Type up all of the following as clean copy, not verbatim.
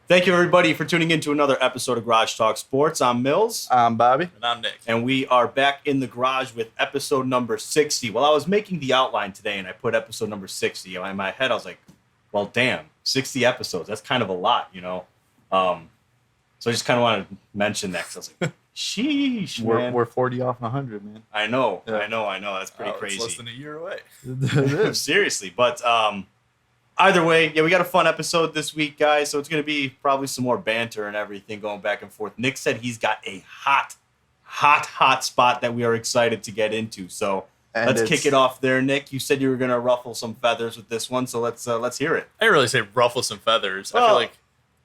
Thank you, everybody, for tuning in to another episode of Garage Talk Sports. I'm Mills. I'm Bobby. And I'm Nick. And we are back in the garage with episode number 60. Well, I was making the outline today, and I put episode number 60. In my head, I was like, well, damn, 60 episodes. That's kind of a lot, you know? So I just kind of wanted to mention that because I was like, sheesh, man. We're 40 off 100, man. I know. Yeah. I know. That's pretty crazy. It's less than a year away. It is. Seriously. But either way, yeah, we got a fun episode this week, guys. So it's going to be probably some more banter and everything going back and forth. Nick said he's got a hot spot that we are excited to get into. So let's kick it off there, Nick. You said you were going to ruffle some feathers with this one, so let's hear it. I didn't really say ruffle some feathers. Well, I feel like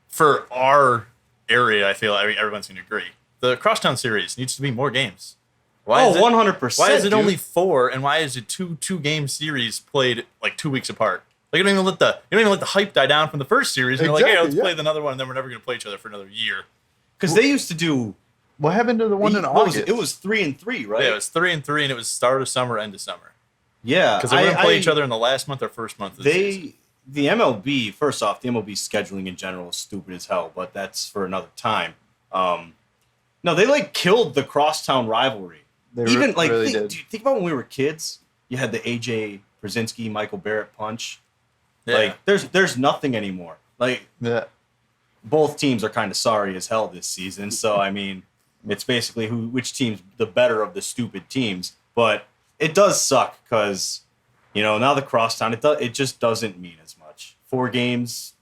for our area, everyone's going to agree. The Crosstown series needs to be more games. Why is it, 100%. Why is it dude. only 4, and why is it two game series played like 2 weeks apart? Like you don't even let the hype die down from the first series. And you're like, hey, let's play another one, and then we're never going to play each other for another year. Because they used to do. What happened to the one in August? It was 3-3, right? Yeah, it was 3 and 3, and it was start of summer, end of summer. Yeah, Because they wouldn't play each other in the last month or first month of the season. The MLB, first off, the MLB scheduling in general is stupid as hell, but that's for another time. No, they like killed the crosstown rivalry. They Even like, really did. do you think about when we were kids? You had the AJ Brzezinski, Michael Barrett punch. Yeah. Like, there's nothing anymore. Like, Yeah. both teams are kind of sorry as hell this season. So I mean, it's basically which team's the better of the stupid teams. But it does suck because, you know, now the crosstown it just doesn't mean as much. 4 games,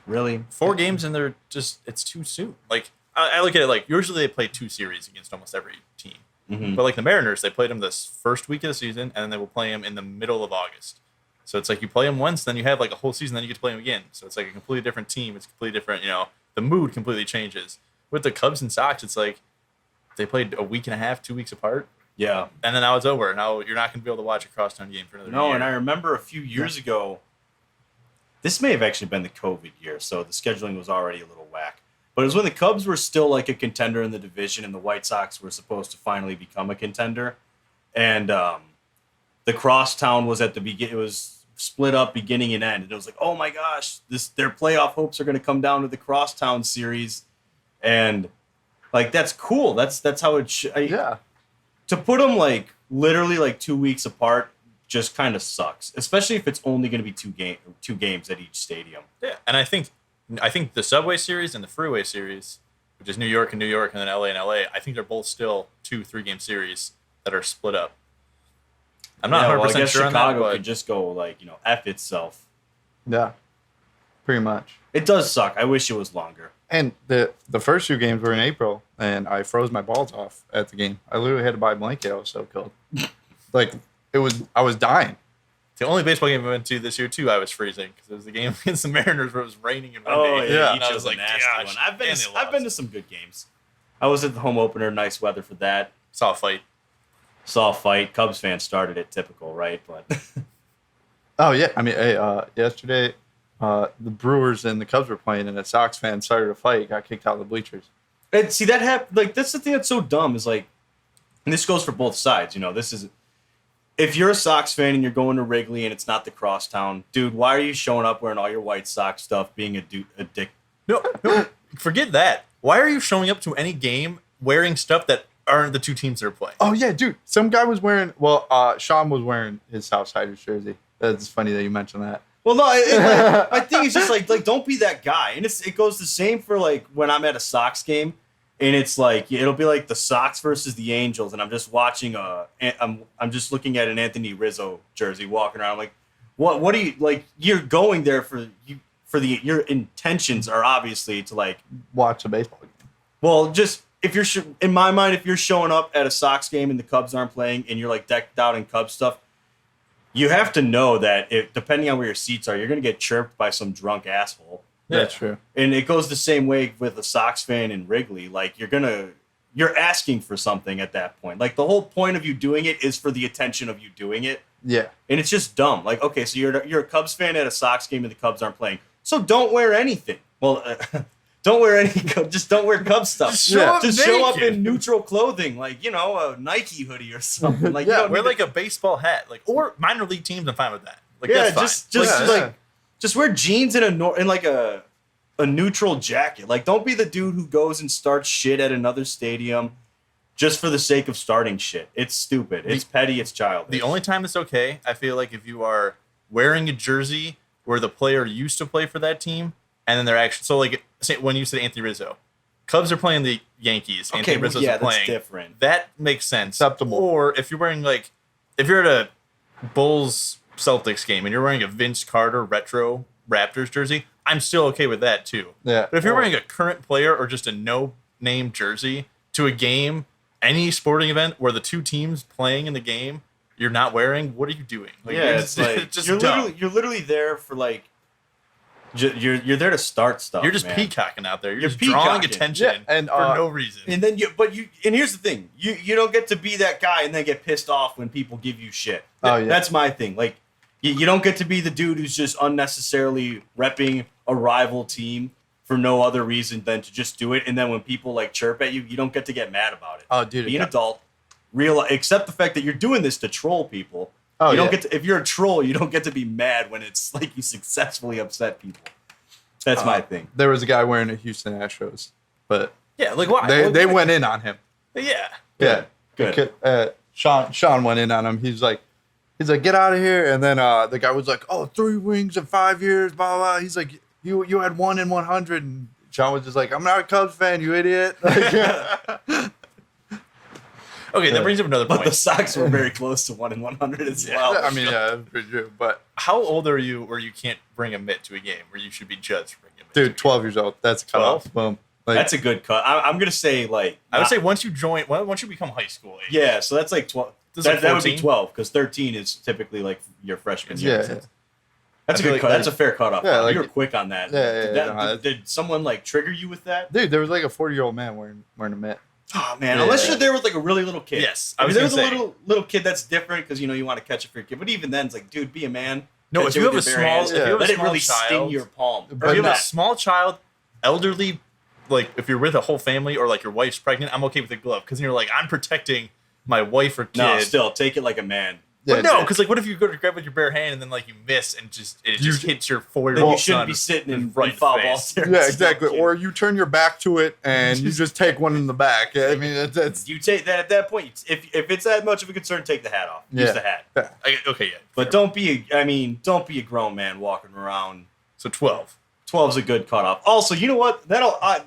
really? 4 games, and it's too soon. Like I look at it like usually they play 2 series against almost every team. Mm-hmm. But like the Mariners, they played them this first week of the season, and then they will play them in the middle of August. So it's like you play them once, then you have like a whole season, then you get to play them again. So it's like a completely different team. It's completely different, you know, the mood completely changes. With the Cubs and Sox, it's like they played a week and a half, 2 weeks apart. Yeah. And then now it's over. Now you're not going to be able to watch a crosstown game for another year. No, and I remember a few years ago, this may have actually been the COVID year, so the scheduling was already a little whack. But it was when the Cubs were still like a contender in the division and the White Sox were supposed to finally become a contender. And the crosstown was at the beginning. It was split up beginning and end. And it was like, oh my gosh, their playoff hopes are going to come down to the crosstown series. And like, that's cool. That's how it Yeah. To put them like literally like 2 weeks apart just kind of sucks, especially if it's only going to be two games at each stadium. Yeah, and I think the Subway Series and the Freeway Series, which is New York and then LA and LA, I think they're both still 2-3 game series that are split up. I'm not 100% I guess sure Chicago on that, but could just go like, you know, F itself. Yeah. Pretty much. It does suck. I wish it was longer. And the first 2 games were in April, and I froze my balls off at the game. I literally had to buy a blanket. I was so cold. Like, I was dying. the only baseball game I went to this year too, I was freezing because it was the game against the Mariners where it was raining and windy. Oh yeah, and I was like, nasty gosh, one. and they I've been to lost. some good games. I was at the home opener, nice weather for that. Saw a fight. Saw a fight. Cubs fans started it, typical, right? But Oh, yeah. I mean, hey, yesterday, the Brewers and the Cubs were playing, and a Sox fan started a fight, got kicked out of the bleachers. and see that happened. Like that's the thing that's so dumb is like, and this goes for both sides. You know, this is if you're a Sox fan and you're going to Wrigley and it's not the crosstown, dude. Why are you showing up wearing all your White Sox stuff, being a dick? No, forget that. Why are you showing up to any game wearing stuff that aren't the two teams that are playing? Oh, yeah, dude. Some guy was wearing, Sean was wearing his Southsiders jersey. That's funny that you mentioned that. Well, no, like, I think it's just like don't be that guy. And it goes the same for like when I'm at a Sox game, and it's like it'll be like the Sox versus the Angels, and I'm just watching I'm just looking at an Anthony Rizzo jersey walking around. I'm like, what are you like? You're going there your intentions are obviously to like Watch a baseball game. well, just if you're in my mind, if you're showing up at a Sox game and the Cubs aren't playing and you're like decked out in Cubs stuff. You have to know that depending on where your seats are, you're going to get chirped by some drunk asshole. Yeah. That's true. And it goes the same way with a Sox fan in Wrigley. Like you're asking for something at that point. Like the whole point of you doing it is for the attention of you doing it. Yeah. And it's just dumb. Like, okay, so you're a Cubs fan at a Sox game and the Cubs aren't playing. So don't wear anything. Well, don't wear just don't wear Cubs stuff. Just show up in neutral clothing, like, you know, a Nike hoodie or something. Like, Yeah, you don't Wear need like a baseball hat, like or minor league teams. I'm fine with that. Like yeah, that's fine. just wear jeans and like a a neutral jacket. Like, don't be the dude who goes and starts shit at another stadium just for the sake of starting shit. It's stupid. It's petty. It's childish. The only time it's okay, I feel like, if you are wearing a jersey where the player used to play for that team, and then they're actually, so like, say when you said Anthony Rizzo, Cubs are playing the Yankees. Okay, Anthony well, Rizzo's yeah, playing. that's different. That makes sense. Acceptable. Or if you're wearing if you're at a Bulls Celtics game and you're wearing a Vince Carter retro Raptors jersey, I'm still okay with that too. Yeah. But if you're wearing a current player or just a no-name jersey to a game, any sporting event where the two teams playing in the game you're not wearing, what are you doing? Like, Yeah, it's like just you're dumb. literally there for like you're there to start stuff. You're just man. peacocking out there. You're just peacocking. drawing attention Yeah, and, for no reason. And then and here's the thing, you don't get to be that guy and then get pissed off when people give you shit. Oh, yeah. That's my thing. Like you don't get to be the dude who's just unnecessarily repping a rival team for no other reason than to just do it. And then when people like chirp at you, you don't get to get mad about it. Oh, dude. Be an adult. Accept the fact that you're doing this to troll people. Oh, you don't yeah. get to, if you're a troll, you don't get to be mad when it's like you successfully upset people. That's my thing. There was a guy wearing a Houston Astros, but Yeah, like why? they went in on him. Yeah. Yeah. Good. The kid, Sean went in on him. He's like, get out of here. And then the guy was like, oh, 3 rings in 5 years, blah, blah. He's like, you had 1 in 100. And Sean was just like, I'm not a Cubs fan, you idiot. Okay, that brings up another point. But the Sox were very close to 1 in 100 as well. I mean, yeah, that's pretty true. But, How old are you where you can't bring a mitt to a game, where you should be judged for bringing a mitt? dude, 12 years old. That's 12? Boom. Like, That's a good cut. I'm gonna say like I would say once you become high school age. yeah. So that's like 12. This is like That would be 14? 12 because 13 is typically like your freshman year. yeah. That's I a feel good like cut. That's a fair cutoff. Yeah, like- you were quick on that. Yeah, Did someone like trigger you with that? Dude, there was like a 40-year-old man wearing a mitt. Oh man, Yeah. unless you're there with like a really little kid. Yes, I I mean, was there's a gonna say. little kid that's different because you want to catch it for your kid. But even then, it's like, dude, be a man. No, Catch if it you with have a your bare small, hands. if you have a Let it small really child, sting your palm. Or But if you have not- a small child, elderly, like if you're with a whole family or like your wife's pregnant, I'm okay with the glove because you're like, I'm protecting my wife or kid. No, still take it like a man. But Yeah, no, dude. because like, what if you go to grab with your bare hand and then like you miss and it just hits your 4-year-old Then you son shouldn't be sitting in right foul ball face. stairs. Yeah, exactly. Kid. Or you turn your back to it and you just take one in the back. I mean, that's You take that at that point. If it's that much of a concern, take the hat off. Use Yeah. the hat. Okay, yeah. But don't be a grown man walking around. So 12. 12's a good cutoff. Also, you know what?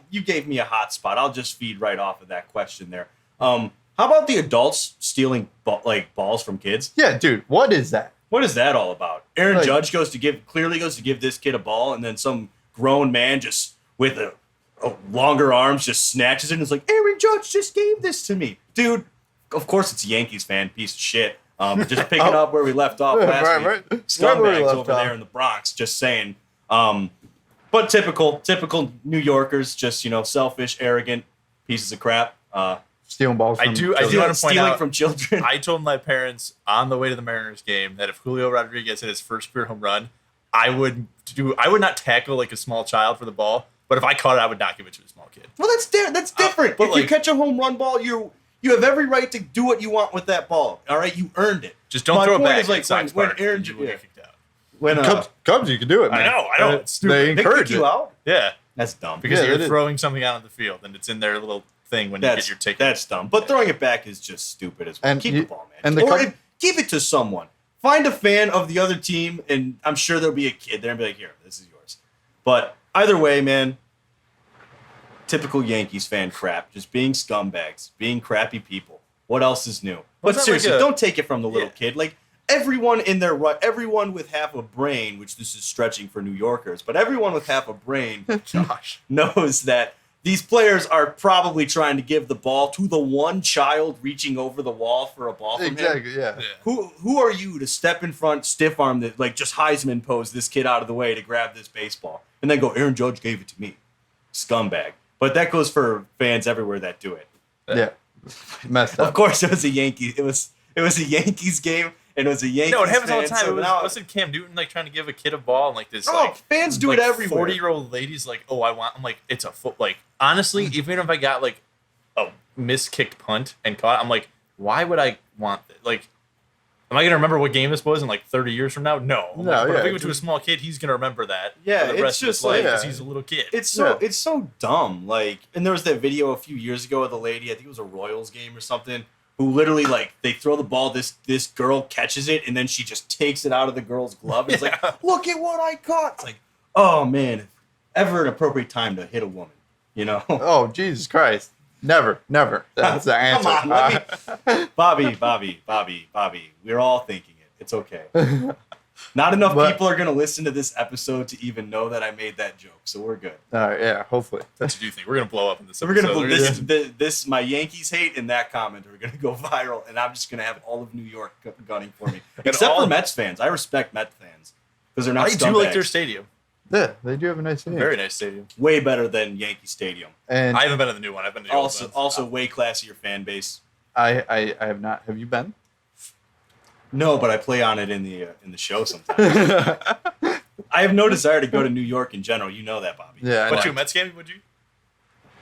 You gave me a hot spot. I'll just feed right off of that question there. How about the adults stealing balls from kids? yeah, dude. What is that? What is that all about? Aaron Like- Judge clearly goes to give this kid a ball, and then some grown man just with a longer arms just snatches it and is like, Aaron Judge just gave this to me. Dude, of course it's a Yankees fan, piece of shit. Just picking up where we left off last week. Right. Where we Scumbags left over off. there in the Bronx, just saying. But typical New Yorkers, just, selfish, arrogant pieces of crap. Stealing balls from I do want to point Stealing out, from children. I told my parents on the way to the Mariners game that if Julio Rodriguez hit his first career home run, I would not tackle like a small child for the ball, but if I caught it, I would not give it to a small kid. Well, that's different. but If you like- catch a home run ball, you have every right to do what you want with that ball. All right, you earned it. Just don't My throw it point back is, like, at Sox when Park, Aaron and you will yeah. get kicked out. When Cubs, you can do it, man. I know, it's stupid. They they encourage kick you it. out. Yeah, That's dumb. because Yeah, they you're did. throwing something out on the field, and it's in their little thing when you get your ticket. That's dumb. But throwing it back is just stupid as well. And Keep you- the ball, man. and the or Cubs- give it to someone. Find a fan of the other team, and I'm sure there'll be a kid there and be like, "Here, this is yours." But either way, man. Typical Yankees fan crap. Just being scumbags, being crappy people. What else is new? Well, But it's not seriously, like a- don't take it from the little Yeah. kid. Like everyone everyone with half a brain, which this is stretching for New Yorkers, but everyone with half a brain Gosh. knows that these players are probably trying to give the ball to the one child reaching over the wall for a ball from him. Exactly, yeah. Who are you to step in front, stiff arm that, like, just Heisman pose this kid out of the way to grab this baseball and then go, Aaron Judge gave it to me, scumbag. But that goes for fans everywhere that do it. Yeah. Messed Of up. course, it was a Yankee. It was a Yankees game, and it was a Yankees. No, it happens all the fan, time. so It now- wasn't Cam Newton like trying to give a kid a ball and like this. Oh, like fans do it everywhere. 40-year-old ladies like, oh, I want. I'm like, it's a foot. Like honestly, even if I got like a miskicked punt and caught, I'm like, why would I want that? Like, Am I gonna remember what game this was in like 30 years from now? No. No, But yeah, if we go to a dude. small kid, he's gonna remember that. Yeah, for the it's rest of his just life like- because Yeah. he's a little kid. It's so dumb. Like, and there was that video a few years ago of the lady. I think it was a Royals game or something. Who literally like they throw the ball. This girl catches it and then she just takes it out of the girl's glove. And it's Yeah. like, look at what I caught. It's like, oh man, ever an appropriate time to hit a woman, you know? Oh, Jesus Christ. Never. That's the answer. Come on, Bobby. We're all thinking it. It's okay. Not enough But- people are going to listen to this episode to even know that I made that joke, so we're good. All right, yeah, hopefully. That's what you think. We're gonna blow up in this. So we're gonna episode. this my Yankees hate and that comment are gonna go viral, and I'm just gonna have all of New York gunning for me, except for Mets fans. I respect Mets fans because they're not. I do like their scumbags. stadium. Yeah, they do have a nice name. Very nice stadium. Way better than Yankee Stadium. And I haven't been to the new one. I've been to the old Also, ones. also way classier fan base. I have not. Have you been? No, but I play on it in the show sometimes. I have no desire to go to New York in general. You know that, Bobby. Yeah, I Went know. to a Mets game? Would you?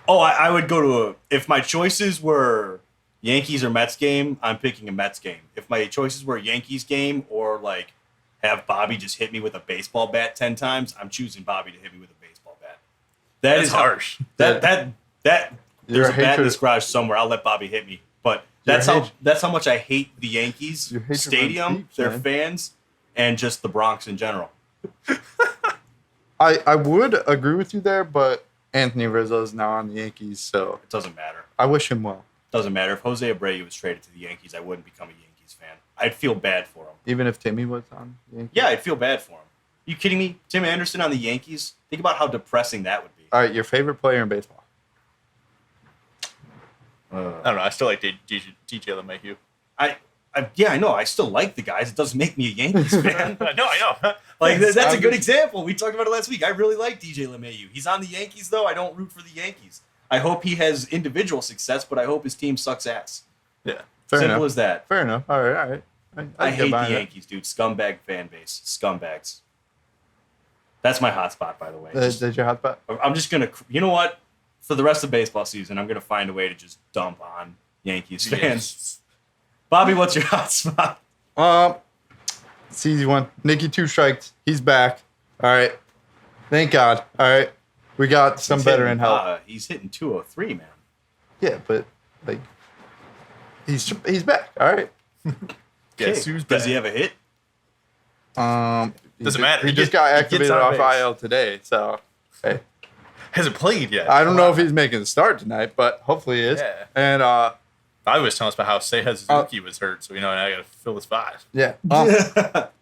Oh, I would go to if my choices were Yankees or Mets game, I'm picking a Mets game. If my choices were Yankees game or like have Bobby just hit me with a baseball bat 10 times, I'm choosing Bobby to hit me with a baseball bat. That's Is harsh. That Your there's a bat in hatred- this garage somewhere. I'll let Bobby hit me. But Your that's how much I hate the Yankees Your hatred stadium, runs deep, their man. fans, and just the Bronx in general. I would agree with you there, but Anthony Rizzo is now on the Yankees, so It doesn't matter. I wish him well. Doesn't matter. If Jose Abreu was traded to the Yankees, I wouldn't become a Yankees fan. I'd feel bad for him. Even if Timmy was on the Yankees. Yeah, I'd feel bad for him. You kidding me? Tim Anderson on the Yankees? Think about how depressing that would be. All right, your favorite player in baseball? I don't know. I still like DJ LeMahieu. I know. I still like the guys. It doesn't make me a Yankees fan. No, I know. Like that's a I'm good just- example. We talked about it last week. I really like DJ LeMahieu. He's on the Yankees though. I don't root for the Yankees. I hope he has individual success, but I hope his team sucks ass. Yeah. Fair Simple enough. as that. Fair enough. All right. I can hate get the behind that. Yankees, dude. Scumbag fan base. Scumbags. That's my hotspot, by the way. That's your hot spot? I'm just gonna. You know what? For the rest of baseball season, I'm gonna find a way to just dump on Yankees fans. Bobby, what's your hotspot? It's an easy one. Nicky Two Strikes. He's back. All right. Thank God. All right. We got some veteran help. He's hitting 203, man. Yeah, but like he's back. All right. Guess Okay. who's Does back? he have a hit? Doesn't matter. He He just gets- got he gets activated on off base. IL today, so hey. Hasn't played yet. I don't know if he's making the start tonight, but hopefully he is. Yeah. And I was telling us about how Seiya Suzuki was hurt, so now I got to fill the spot. yeah.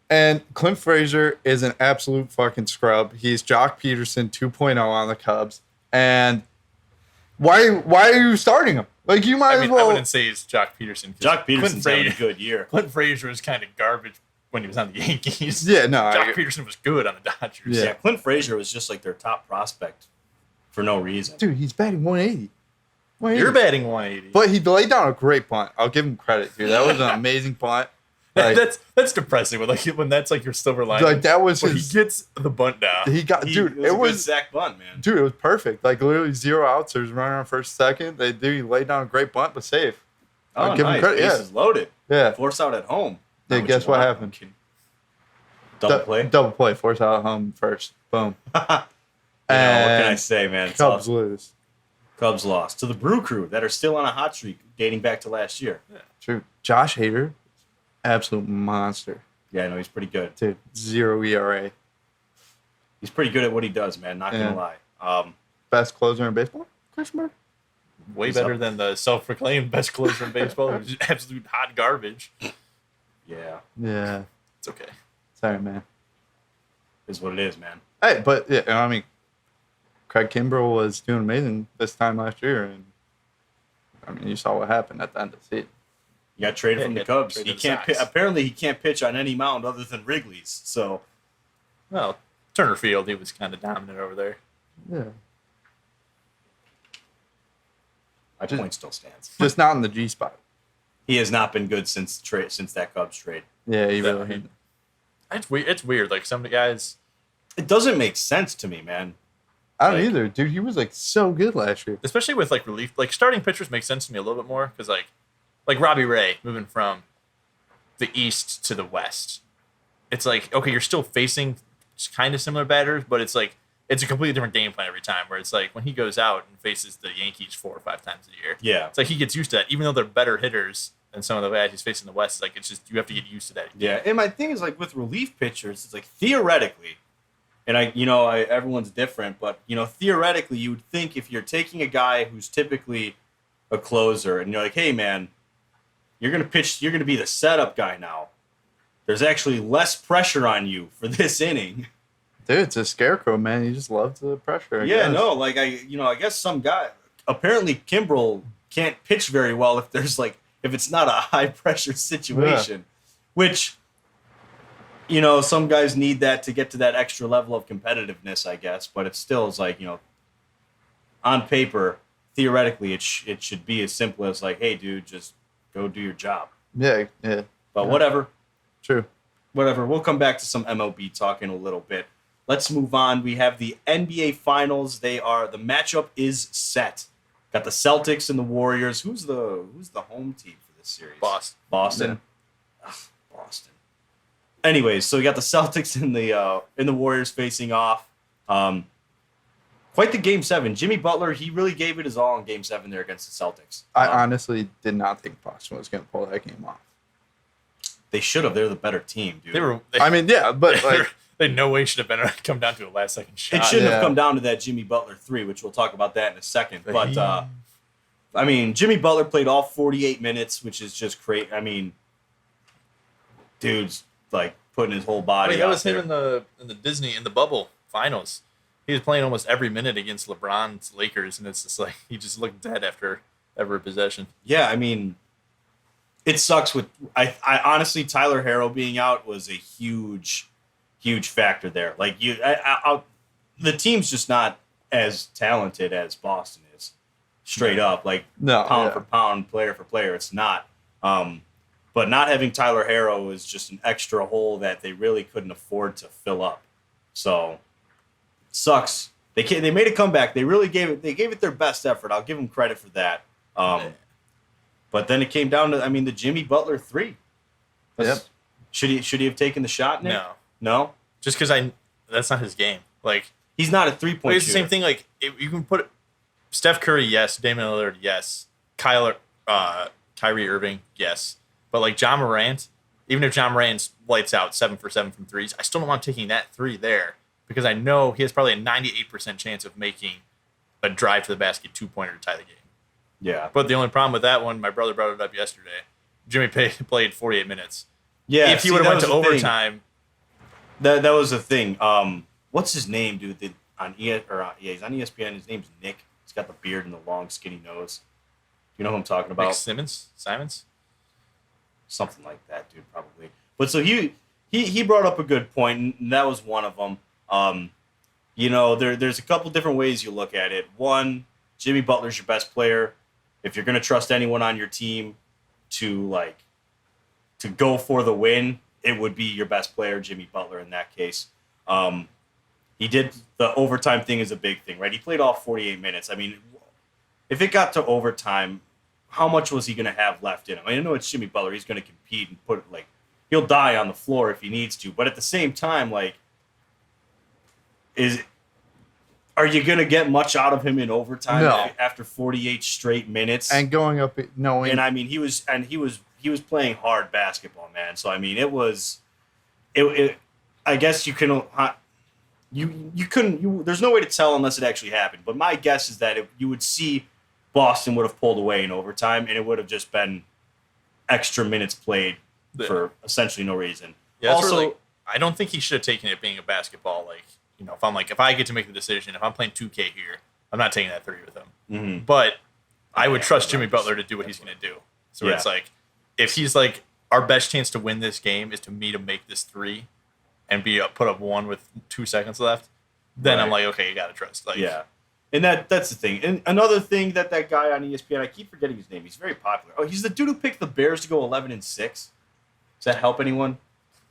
And Clint Frazier is an absolute fucking scrub. He's Jock Peterson 2.0 on the Cubs. And why are you starting him? Like you might I as mean, I well. wouldn't say it's Jock Peterson. 'cause Jock Peterson's Clint having a Frazier, good year. Clint Frazier was kind of garbage when he was on the Yankees. Yeah, no. Jock Peterson was good on the Dodgers. Yeah. Yeah, Clint Frazier was just like their top prospect for no reason. Dude, he's batting 180. You're batting 180. But he laid down a great punt. I'll give him credit, dude. That was an amazing punt. Like, that's depressing when that's like your silver lining. like that was when he his. gets the bunt down. He got, dude. It It was a good was, Zach Bunt, man. dude. It was perfect. Like literally 0 outs. There's runner on first, second. He laid down a great bunt, but safe. Oh, give him nice. credit, yeah. Bases loaded. Yeah. Force out at home. Yeah, Not guess you what want. happened? I'm kidding. Double play. Double play. Force out home first. Boom. What can I And say, man? It's Cubs awesome. lose. Cubs lost to the Brew Crew that are still on a hot streak dating back to last year. True. Josh Hader, absolute monster. Yeah, I know he's pretty good. Dude, 0 ERA. He's pretty good at what he does, man. Not Yeah. gonna lie. Best closer in baseball? Question mark? Way He's better up. than the self-proclaimed best closer in baseball, who's absolute hot garbage. Yeah, Yeah. It's okay. Sorry, man. is what it is, man. Hey, but yeah, I mean, Craig Kimbrell was doing amazing this time last year, and I mean, you saw what happened at the end of the season. He got traded Yeah, from he the got Cubs. traded He to the can't. Sox. Apparently, he can't pitch on any mound other than Wrigley's. So Well, Turner Field, he was kind of dominant over there. Yeah. my Just- point still stands. Just not in the G spot. He has not been good since that Cubs trade. Yeah, he That- really had. It's weird. It's weird. Like some of the guys, It doesn't make sense to me, man. I don't Like- either, dude. He was like so good last year. especially with like relief, like starting pitchers make sense to me a little bit more because like Robbie Ray moving from the East to the West. It's like, okay, you're still facing kind of similar batters, but it's like it's a completely different game plan every time. Where it's like when he goes out and faces the Yankees 4 or 5 times a year, Yeah. it's like he gets used to that. Even though they're better hitters than some of the guys he's facing in the West, it's like it's just you have to get used to that. Yeah, and my thing is like with relief pitchers, it's like theoretically, and everyone's different, but theoretically, you would think if you're taking a guy who's typically a closer, and you're like, hey man, you're gonna pitch, you're gonna be the setup guy now. There's actually less pressure on you for this inning. Dude, it's a scarecrow, man. He just loves the pressure. I guess. No, like I guess some guy. Apparently, Kimbrel can't pitch very well if it's not a high pressure situation, which some guys need that to get to that extra level of competitiveness, I guess. But it still is like on paper, theoretically, it should be as simple as like, hey, dude, just go do your job. Yeah. But whatever. True. Whatever. We'll come back to some MLB talk in a little bit. Let's move on. We have the NBA Finals. The matchup is set. Got the Celtics and the Warriors. Who's the home team for this series? Boston. Yeah. Ugh, Boston. Anyways, so we got the Celtics and the Warriors facing off. Quite the Game 7. Jimmy Butler, he really gave it his all in Game 7 there against the Celtics. I honestly did not think Boston was going to pull that game off. They should have. They're the better team, dude. But like they no way should have been come down to a last second shot. It shouldn't have come down to that Jimmy Butler 3, which we'll talk about that in a second. But Jimmy Butler played all 48 minutes, which is just great. Dude's like putting his whole body. That was there. him in the bubble finals. He was playing almost every minute against LeBron's Lakers, and it's just like he just looked dead after every possession. Yeah, it sucks with I honestly Tyler Harrow being out was a huge factor there. Like the team's just not as talented as Boston is. Straight up, like pound for pound, player for player, it's not. But not having Tyler Harrow is just an extra hole that they really couldn't afford to fill up. So sucks. They made a comeback. They really gave it their best effort. I'll give them credit for that. But then it came down to the Jimmy Butler 3. Yep. Should he have taken the shot, Nick? No. Just because that's not his game. Like he's not a 3-point shooter. It's the same thing. Like you can put Steph Curry, yes. Damian Lillard, yes. Kyrie Irving, yes. But like John Morant, even if John Morant lights out 7 for 7 from threes, I still don't want taking that 3 there because I know he has probably a 98% chance of making a drive to the basket 2-pointer to tie the game. Yeah. But the only problem with that one, my brother brought it up yesterday. Jimmy played 48 minutes. Yeah. If he would have went to overtime. That was the thing. What's his name, dude? He's on ESPN. His name's Nick. He's got the beard and the long, skinny nose. You know who I'm talking about? Nick Simons? Something like that, dude, probably. But so he brought up a good point, and that was one of them. There's a couple different ways you look at it. One, Jimmy Butler's your best player. If you're going to trust anyone on your team to go for the win, it would be your best player, Jimmy Butler, in that case. He did the overtime thing is a big thing, right? He played all 48 minutes. If it got to overtime, how much was he going to have left in him? I know it's Jimmy Butler. He's going to compete and he'll die on the floor if he needs to. But at the same time, are you going to get much out of him in overtime after 48 straight minutes? And going up knowing. And he was playing hard basketball, man. So I guess you can you couldn't there's no way to tell unless it actually happened. But my guess is that you would see Boston would have pulled away in overtime, and it would have just been extra minutes played for essentially no reason. Yeah, also, I don't think he should have taken it being a basketball. If I get to make the decision, if I'm playing 2K here, I'm not taking that 3 with him. Mm-hmm. But I would trust Jimmy Butler to do what he's going to do. So it's like, if he's like, our best chance to win this game is to me to make this 3 and put up 1 with 2 seconds left, then I'm like, okay, you got to trust. And that's the thing. And another thing that guy on ESPN, I keep forgetting his name. He's very popular. Oh, he's the dude who picked the Bears to go 11-6. Does that help anyone?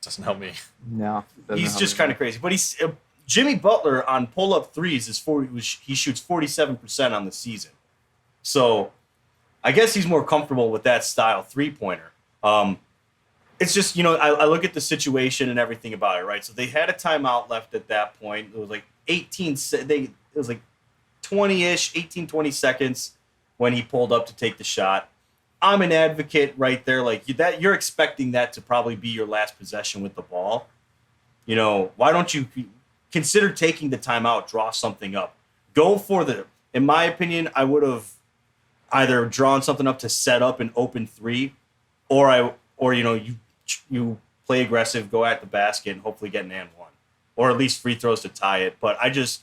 Doesn't help me. No. He's just kind of crazy. But Jimmy Butler on pull-up threes he shoots 47% on the season. So I guess he's more comfortable with that style 3-pointer. it's just, I look at the situation and everything about it, right? So they had a timeout left at that point. It was like 20-ish, 18, 20 seconds when he pulled up to take the shot. I'm an advocate right there. Like you're expecting that to probably be your last possession with the ball. Why don't you consider taking the timeout, draw something up, go for in my opinion, I would have either drawn something up to set up an open three, or you play aggressive, go at the basket, and hopefully get an and one, or at least free throws to tie it. But I just,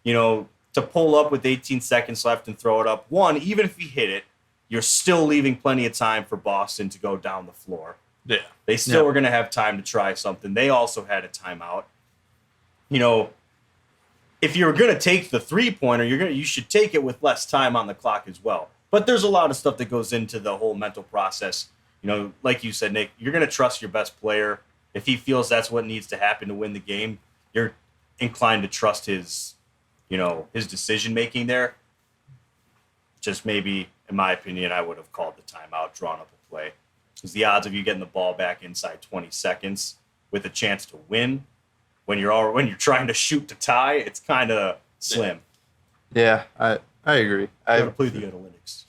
to pull up with 18 seconds left and throw it up, one, even if you hit it, you're still leaving plenty of time for Boston to go down the floor. Yeah. They still were going to have time to try something. They also had a timeout. If you're going to take the three-pointer, you should take it with less time on the clock as well. But there's a lot of stuff that goes into the whole mental process. Like you said, Nick, you're going to trust your best player. If he feels that's what needs to happen to win the game, you're inclined to trust his decision-making there. Just maybe, in my opinion, I would have called the timeout, drawn up a play. Because the odds of you getting the ball back inside 20 seconds with a chance to win when you're trying to shoot to tie, it's kind of slim. Yeah, I agree. I got to play the analytics.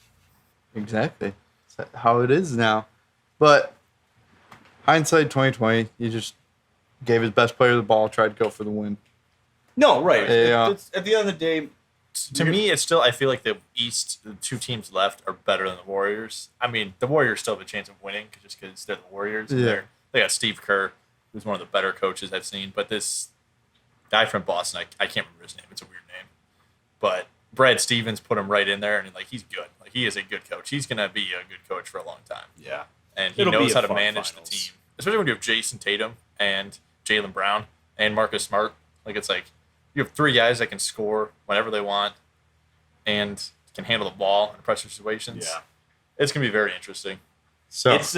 Exactly. That's how it is now. But hindsight 2020, he just gave his best player the ball, tried to go for the win. No, right. Yeah. It's, at the end of the day, To me, it's still, I feel like the two teams left are better than the Warriors. I mean, the Warriors still have a chance of winning just because they're the Warriors. Yeah. They got Steve Kerr, who's one of the better coaches I've seen. But this guy from Boston, I can't remember his name. It's a weird name. But Brad Stevens put him right in there, and he's good. He is a good coach. He's going to be a good coach for a long time. yeah. And he It'll be knows a how to fun manage finals. the team. Especially when you have Jason Tatum and Jaylen Brown and Marcus Smart. It's like you have three guys that can score whenever they want and can handle the ball in pressure situations. Yeah. It's going to be very interesting. So It's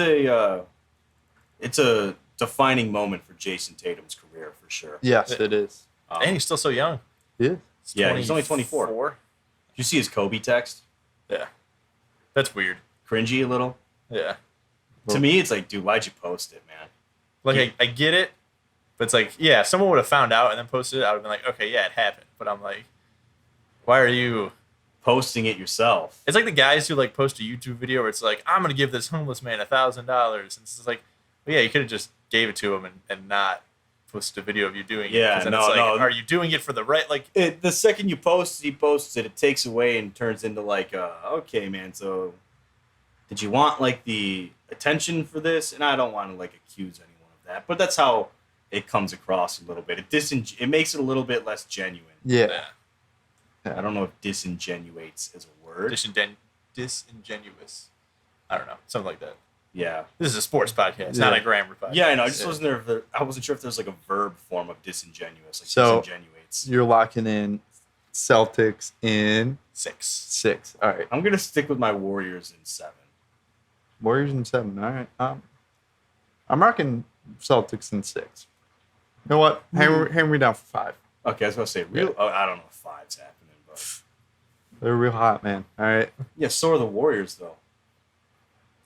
a defining moment for Jason Tatum's career for sure. yes, it is. And he's still so young. Yeah. He's only 24. Did you see his Kobe text? Yeah. That's weird. Cringy a little. Yeah. To me, it's like, dude, why'd you post it, man? I get it, but it's like, yeah, if someone would have found out and then posted it, I would have been like, okay, yeah, it happened. But I'm like, why are you Posting it yourself. It's like the guys who post a YouTube video where it's like, I'm gonna give this homeless man $1,000, and it's just like, well, yeah, you could have just gave it to him and not posted a video of you doing it. Yeah, 'Cause then no, it's like, no. are you doing it for the right? The second he posts it, it takes away and turns into okay, man, so did you want the attention for this? And I don't want to accuse anyone of that, but that's how it comes across a little bit. It makes it a little bit less genuine. Yeah. I don't know if disingenuates is a word. disingenuous. I don't know, something like that. Yeah. This is a sports podcast, not a grammar podcast. Yeah, I know. I just I wasn't sure if there's a verb form of disingenuous, So- disingenuates. You're locking in Celtics in 6. 6. All right. I'm gonna stick with my Warriors in 7. Warriors in 7. All right. I'm rocking Celtics in 6. You know what? Hammer me down for 5. Okay, I was gonna say I don't know if 5's happening, but They're real hot, man. All right. yeah, so are the Warriors though.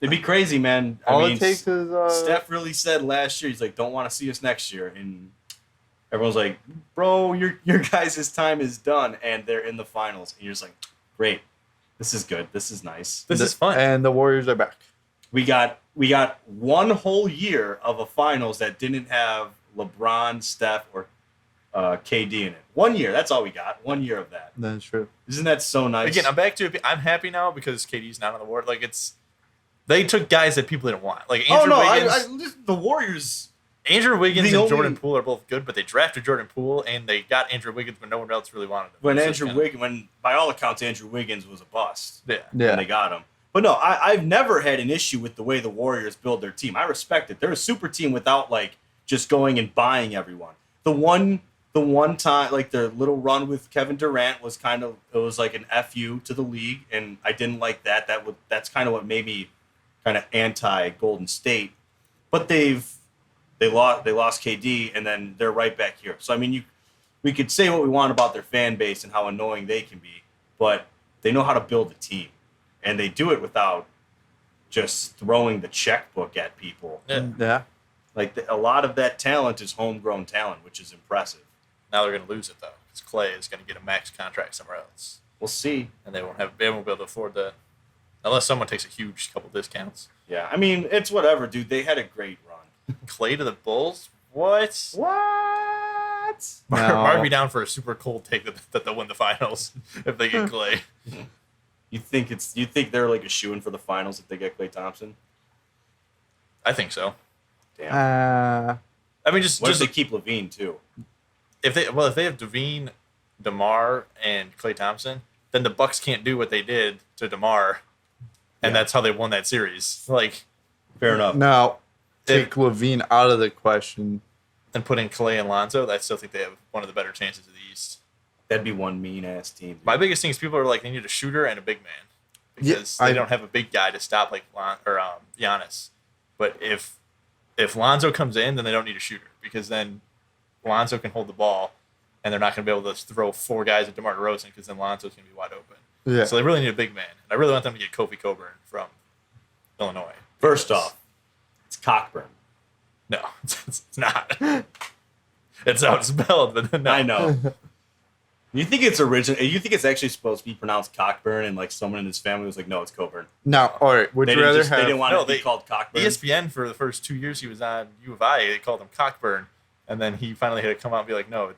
It'd be crazy, man. All it takes is Steph really said last year, he's like, don't want to see us next year. And everyone's like, bro, your guys' time is done. And they're in the finals. And you're just like, great. This is good. This is nice. This is fun. And the Warriors are back. We got one whole year of a finals that didn't have LeBron, Steph, or KD in it. 1 year. That's all we got. 1 year of that. That's true. Isn't that so nice? Again, I'm back to it. I'm happy now because KD's not on the board. They took guys that people didn't want. Andrew Wiggins. The Warriors. Andrew Wiggins the and only- Jordan Poole are both good, but they drafted Jordan Poole and they got Andrew Wiggins when no one else really wanted him. When by all accounts Andrew Wiggins was a bust. Yeah. When they got him. But no, I've never had an issue with the way the Warriors build their team. I respect it. They're a super team without just going and buying everyone. The one time their little run with Kevin Durant was it was like an FU to the league, and I didn't like that. That's kind of what made me kind of anti Golden State. But they lost KD, and then they're right back here. So I mean, we could say what we want about their fan base and how annoying they can be, but they know how to build a team, and they do it without just throwing the checkbook at people. Yeah. Like a lot of that talent is homegrown talent, which is impressive. Now they're going to lose it though, because Clay is going to get a max contract somewhere else, We'll see. and they won't be able to afford that unless someone takes a huge couple discounts. Yeah, I mean, it's whatever, dude. They had a great run. Clay to the Bulls? What? What? Mark me down for a super cold take that they'll win the finals if they get Clay. You think they're like a shoo-in for the finals if they get Klay Thompson? I think so. Damn. I mean, just What if they keep Levine too? if they have Devine, DeMar, and Klay Thompson, then the Bucks can't do what they did to DeMar, and that's how they won that series. Like, Fair enough. Now, take Levine out of the question. and put in Clay and Lonzo, I still think they have one of the better chances of the East. That'd be one mean-ass team. Dude. My biggest thing is people are like, they need a shooter and a big man because Yeah, they don't have a big guy to stop like Giannis. But if Lonzo comes in, then they don't need a shooter because then Lonzo can hold the ball, and they're not going to be able to throw 4 guys at DeMar DeRozan because then Lonzo's going to be wide open. Yeah. So they really need a big man. And I really want them to get Kofi Coburn from Illinois. First off, it's Cockburn. No, it's not. It's how it's spelled, but no. I know. You think it's original? You think it's actually supposed to be pronounced Cockburn, and like someone in his family was like, "No, it's Coburn." Now, all right. Would They you didn't, rather they have? didn't want No, it to be called Cockburn. ESPN for the first 2 years he was on U of I, they called him Cockburn, and then he finally had to come out and be like, "No,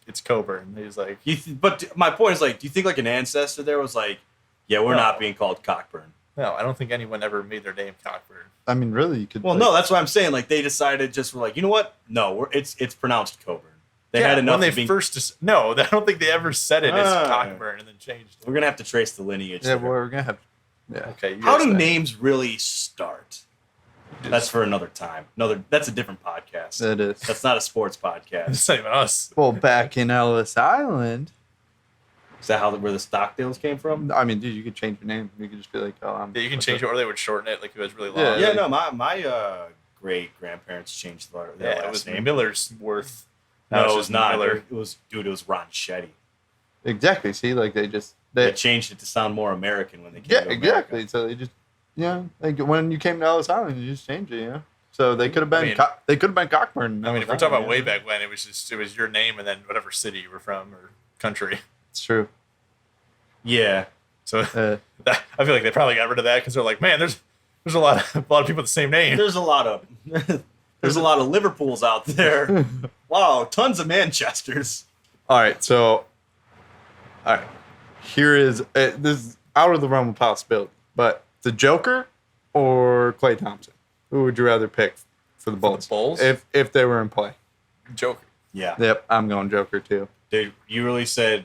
it's Coburn." He was like, But my point is like, do you think like an ancestor there was like, "Yeah, we're No. not being called Cockburn"? "No, I don't think anyone ever made their name Cockburn." I mean, really, you could. Well, no, that's what I'm saying. Like they decided just were like, you know what? No, it's pronounced Coburn. They had enough. when they of being, no, I don't think they ever said it as Ah. Cockburn and then changed it. We're gonna have to trace the lineage. Yeah, there. we're gonna have. Yeah. Okay, you How guys do say. names really start? That's for another time. That's a different podcast. It is. That's not a sports podcast. It's not even us. Well, back in Ellis Island, Is that where the Stockdales came from? I mean, dude, you could change your name. You could just be like, oh, I'm. Yeah, you can change it, or they would shorten it, like it was really long. Yeah, Yeah, no, my great grandparents changed their Yeah, it last was name. Millersworth. No, it's it just was not. Miller. It was Ron Shetty. Exactly. See, like they They changed it to sound more American when they came Yeah, to America. exactly. So they just, like when you came to Ellis Island, you just changed it, So they could have been, I mean- they could have been Cockburn. I mean, if we're talking about way back when, it was your name and then whatever city you were from or country. It's true. Yeah. So Uh, I feel like they probably got rid of that because they're like, man, there's a lot of people with the same name. There's a lot of Liverpools out there. Wow, tons of Manchesters. all right. So, all right. Here is this is out of the realm of possibility, but the Joker or Klay Thompson, who would you rather pick for the Bulls? Bulls? If they were in play. Joker. Yeah. Yep, I'm going Joker too. Dude, you really said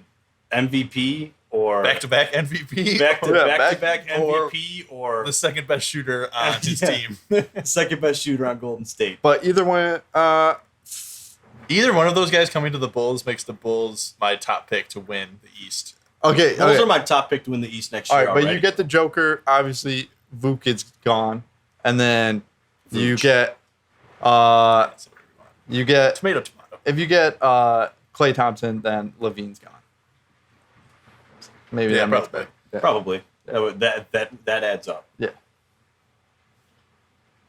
MVP or Back-to-back MVP. back-to-back or MVP or the second best shooter on his Yeah. team. second best shooter on Golden State. But either one, Either one of those guys coming to the Bulls makes the Bulls my top pick to win the East. okay. Those okay. are my top pick to win the East next All year. right, but already. you get the Joker. Obviously, Vuk is gone, and then you Vooch. get That's what we want. you get Tomato. if you get Klay Thompson, then Levine's gone. Maybe Yeah, that makes probably. better. Yeah. Probably. That adds up. Yeah,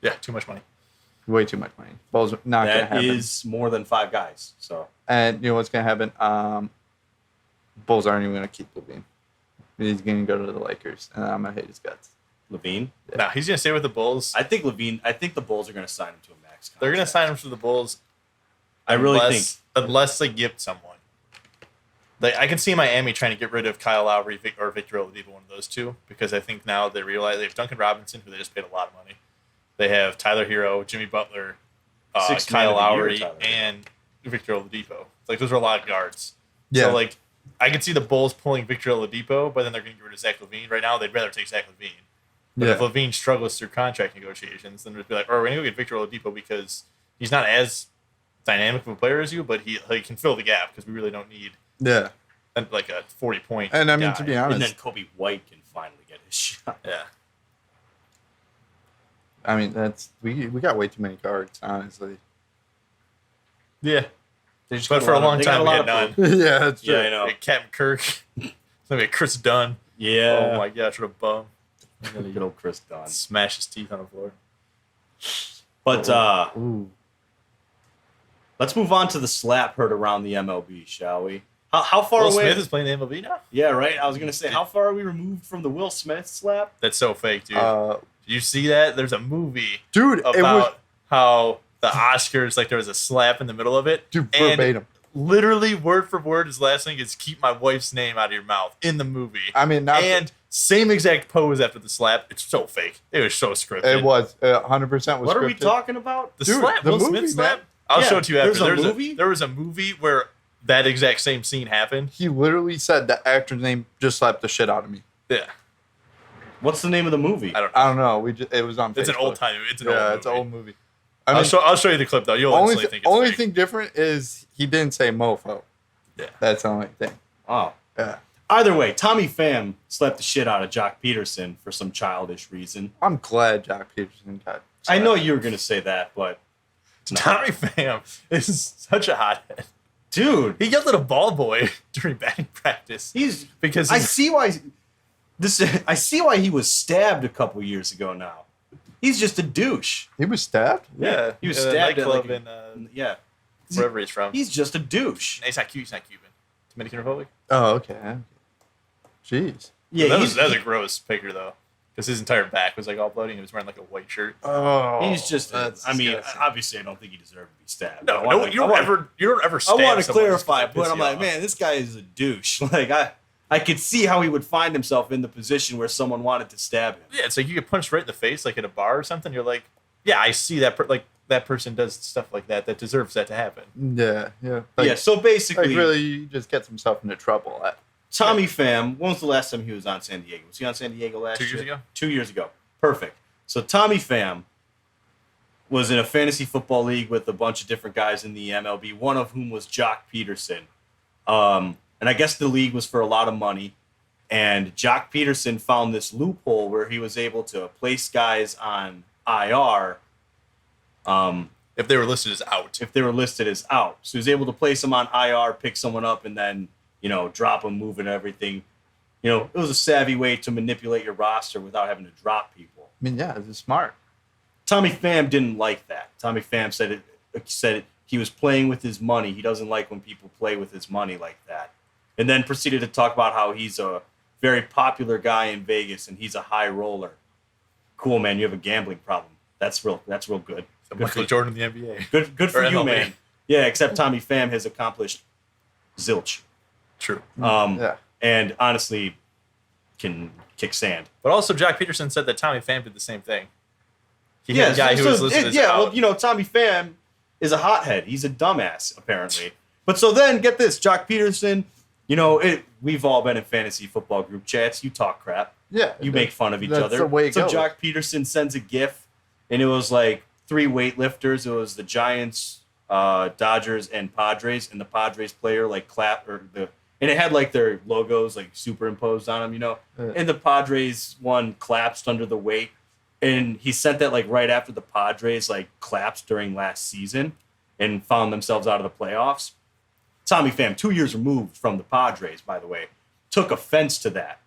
Yeah, too much money. way too much money. Bulls are not gonna That happen. is more than 5 guys. So And you know what's gonna happen? Bulls aren't even gonna keep Levine. He's gonna go to the Lakers, and I'm gonna hate his guts. Levine. No, he's gonna stay with the Bulls. I think the Bulls are going to sign him to a max contract. They're gonna sign him to the Bulls. I really think. unless they give someone. Like I can see Miami trying to get rid of Kyle Lowry or Victor Oladipo, one of those two, because I think now they realize they have Duncan Robinson, who they just paid a lot of money. They have Tyler Hero, Jimmy Butler, Sixth man Kyle of the year, Lowry, Tyler Hero. and Victor Oladipo. Like those are a lot of guards. Yeah. So like I can see the Bulls pulling Victor Oladipo, but then they're going to get rid of Zach LaVine. Right now, they'd rather take Zach LaVine. But if Yeah, LaVine struggles through contract negotiations, then they'd be like, "Oh, we're going to go get Victor Oladipo because he's not as dynamic of a player as you, but he can fill the gap because we really don't need yeah. like a 40-point And I mean, guy." to be And honest, then Kobe White can finally get his shot. Yeah. I mean that's we got way too many cards, honestly. Yeah. They just But got for a long they got time, we lot had of none. Yeah, that's true. Yeah, I know. Like Captain Kirk. Maybe Chris Dunn. Yeah. Oh my gosh, what a bum. Good old Chris Dunn. Smash his teeth on the floor. But Ooh. let's move on to the slap heard around the MLB, shall we? How far Will away? Smith is playing the MLB now? Yeah, right. I was gonna say, how far are we removed from the Will Smith slap? That's so fake, dude. Did you see that? There's a movie Dude, about it was how the Oscars, like there was a slap in the middle of it. dude, and verbatim. literally word for word, his last thing is "keep my wife's name out of your mouth" in the movie. I mean, not And same exact pose after the slap. It's so fake. It was so scripted. it was 100% was What are we scripted. talking about? The Dude, slap, the Will movie, Smith slap. man. I'll Yeah, show it to you after. there's a movie? There was a movie where that exact same scene happened. He literally said the actor's name just slapped the shit out of me. Yeah, What's the name of the movie? I don't know. I don't know. It was on. It's an Facebook. old time. It's an Yeah, old movie. it's an old movie. I'll show you the clip though. You'll instantly think it's only fake. thing different is he didn't say mofo. Yeah. That's the only thing. Oh. Yeah. Either way, Tommy Pham slapped the shit out of Jock Peterson for some childish reason. I'm glad Jock Peterson got. I know you were gonna say that, but Tommy Pham is such a hothead. dude, He yelled at a ball boy during batting practice because I see why he was stabbed a couple years ago now. He's just a douche. He was stabbed. yeah, He was in a stabbed at nightclub like in yeah. wherever he's from. He's just a douche. He's not Cuban. Dominican Republic. Oh, okay. Jeez. Yeah, that he's, was a gross picture though, because his entire back was like all bloody. And he was wearing like a white shirt. Oh, he's just. that's I mean, disgusting. obviously, I don't think he deserved to be stabbed. No, I wanna- you don't ever I stab want to someone just 'cause clarify, they but piss I'm you like, off. man, this guy is a douche. Like I could see how he would find himself in the position where someone wanted to stab him. Yeah, it's like you get punched right in the face, like at a bar or something. You're like, yeah, I see that. Like that person does stuff like that. That deserves that to happen. Yeah, yeah. Yeah, so basically, like really, he just gets himself into trouble. Tommy Pham, when was the last time he was on San Diego? Was he on San Diego last 2 year? years ago? 2 years ago. Perfect. So Tommy Pham was in a fantasy football league with a bunch of different guys in the MLB, one of whom was Jock Peterson. And I guess the league was for a lot of money. And Jock Peterson found this loophole where he was able to place guys on IR If they were listed as out. if they were listed as out. So he was able to place them on IR, pick someone up, and then, drop them, move and everything. It was a savvy way to manipulate your roster without having to drop people. I mean, yeah, it's smart. Tommy Pham didn't like that. Tommy Pham said he was playing with his money. He doesn't like when people play with his money like that. And then proceeded to talk about how he's a very popular guy in Vegas and he's a high roller. Cool, man. You have a gambling problem. That's real good. Good Michael for, Jordan in the NBA. good for Or you, MLB. man. Yeah, except Tommy Pham has accomplished zilch. True. Yeah. And honestly can kick sand. But also, Jock Peterson said that Tommy Pham did the same thing. He had a guy who so was listed as out. well, Tommy Pham is a hothead. He's a dumbass, apparently. But so then, get this, Jock Peterson, we've all been in fantasy football group chats. You talk crap. Yeah. You make fun of each that's other. the way it so goes. Jock Peterson sends a GIF, and it was like 3 weightlifters. It was the Giants, Dodgers, and Padres, and the Padres player and it had like their logos like superimposed on them, Yeah. And the Padres one collapsed under the weight, and he sent that like right after the Padres like collapsed during last season and found themselves out of the playoffs. Tommy Pham, 2 years removed from the Padres, by the way, took offense to that.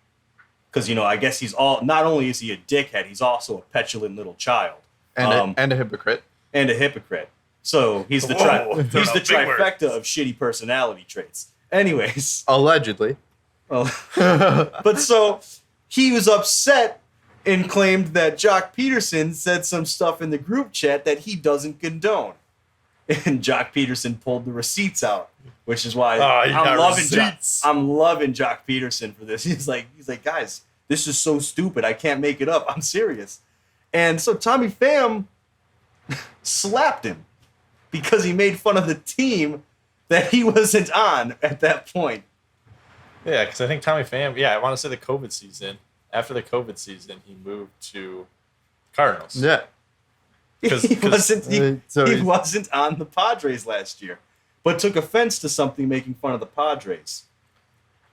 Because, I guess not only is he a dickhead, he's also a petulant little child. And a hypocrite. And a hypocrite. So he's the Whoa, he's throw the out big trifecta words. of shitty personality traits. Anyways, Allegedly. but so he was upset and claimed that Jock Peterson said some stuff in the group chat that he doesn't condone. And Jock Peterson pulled the receipts out, which is why you got receipts. I'm loving Jock Peterson for this. He's like, guys, this is so stupid. I can't make it up. I'm serious. And so Tommy Pham slapped him because he made fun of the team that he wasn't on at that point. Yeah, because I think Tommy Pham, I want to say the COVID season. After the COVID season, he moved to Cardinals. Yeah. He he's- wasn't on the Padres last year, but took offense to something making fun of the Padres.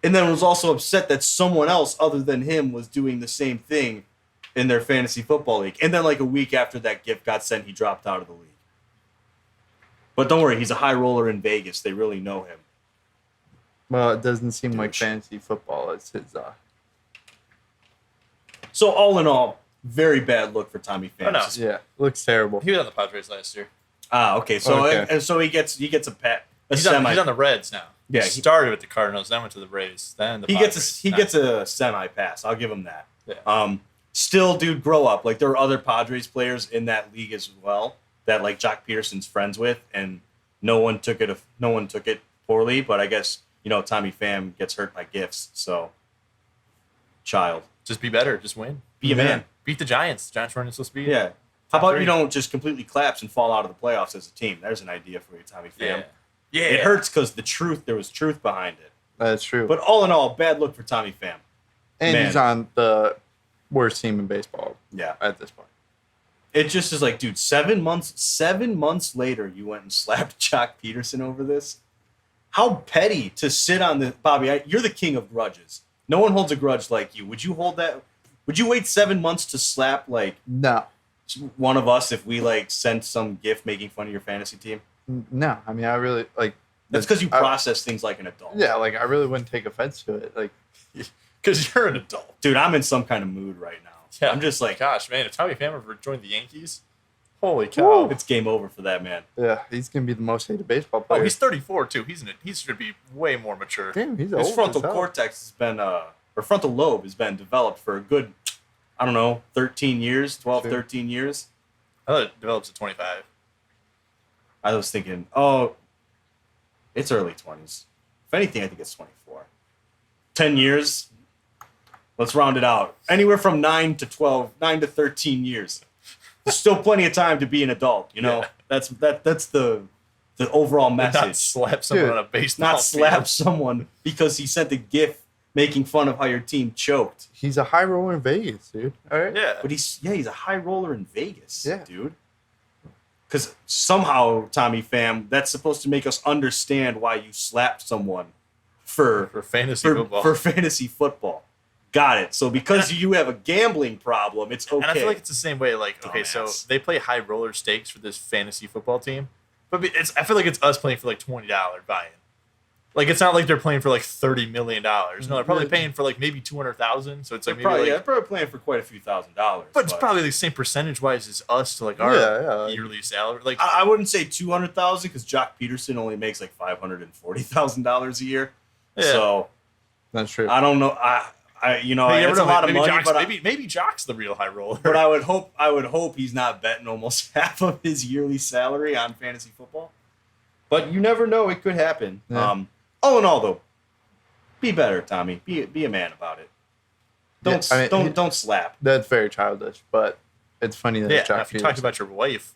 And then was also upset that someone else other than him was doing the same thing in their fantasy football league. And then like a week after that gift got sent, he dropped out of the league. But don't worry, he's a high roller in Vegas. They really know him. Well, it doesn't seem like Douche. fantasy football is his. So all in all, very bad look for Tommy Pham. Oh, no. Yeah, looks terrible. He was on the Padres last year. Okay. So Okay. and so he gets a He's semi. on the Reds now. Yeah, he started with the Cardinals, then went to the Rays, then the he Padres. gets a semi pass. I'll give him that. Yeah. Still, dude, grow up. Like there are other Padres players in that league as well that like Jock Peterson's friends with, and no one took it poorly. But I guess Tommy Pham gets hurt by gifts. So, child, Just be better. Just win. be a man. Beat the Giants. Giants weren't supposed to be. Yeah. How about three. you don't just completely collapse and fall out of the playoffs as a team? There's an idea for you, Tommy Pham. Yeah. It hurts because there was truth behind it. That's true. But all in all, bad look for Tommy Pham. and man. he's on the worst team in baseball Yeah. at this point. It just is like, dude, 7 months later, you went and slapped Jock Peterson over this. How petty to sit on the Bobby. You're the king of grudges. No one holds a grudge like you. Would you hold that? Would you wait 7 months to slap like No. one of us if we like sent some gift making fun of your fantasy team? No. I mean, I really like. That's because you process things like an adult. Yeah, like I really wouldn't take offense to it. Like, Because you're an adult. Dude, I'm in some kind of mood right now. Yeah. I'm just like, Gosh, man, if Tommy Pham ever joined the Yankees, holy cow. it's game over for that man. yeah, he's gonna be the most hated baseball player. Oh, he's 34 too. He should be way more mature. Damn, he's His old frontal as hell. cortex has been, or frontal lobe has been developed for a good, 13 years, 12, Sure. 13 years. I thought it develops at 25. I was thinking, it's early 20s. If anything, I think it's 24. 10 years. Let's round it out. Anywhere from 9 to 13 years. There's still plenty of time to be an adult, Yeah. That's the overall message. Not slap someone Dude, on a baseball Not slap field. someone because he sent a gif making fun of how your team choked. He's a high roller in Vegas, dude. All right. Yeah. But he's a high roller in Vegas, Yeah. dude. Because somehow, Tommy Pham, that's supposed to make us understand why you slapped someone for fantasy football. for fantasy football. Got it. So because you have a gambling problem, it's okay. And I feel like it's the same way. Like, okay, so Dumbass. they play high roller stakes for this fantasy football team, but I feel like it's us playing for like $20 buy-in. Like, it's not like they're playing for like $30 million. No, they're probably paying for like maybe 200,000. So it's like maybe they're probably playing for quite a few $1,000s. but it's probably the same percentage wise as us to like our Yeah. yearly salary. Like, I wouldn't say 200,000 because Jock Peterson only makes like $540,000 a year. Yeah. So That's true. I don't know. you never it's a know, lot of maybe money, Jock's, but maybe Jock's the real high roller. But I would hope he's not betting almost half of his yearly salary on fantasy football. But you never know; it could happen. Yeah. All in all, though, be better, Tommy. Be a man about it. Don't Yeah, I mean, don't slap. That's very childish, but it's funny that yeah, it's Jock if you talked Peterson. about your wife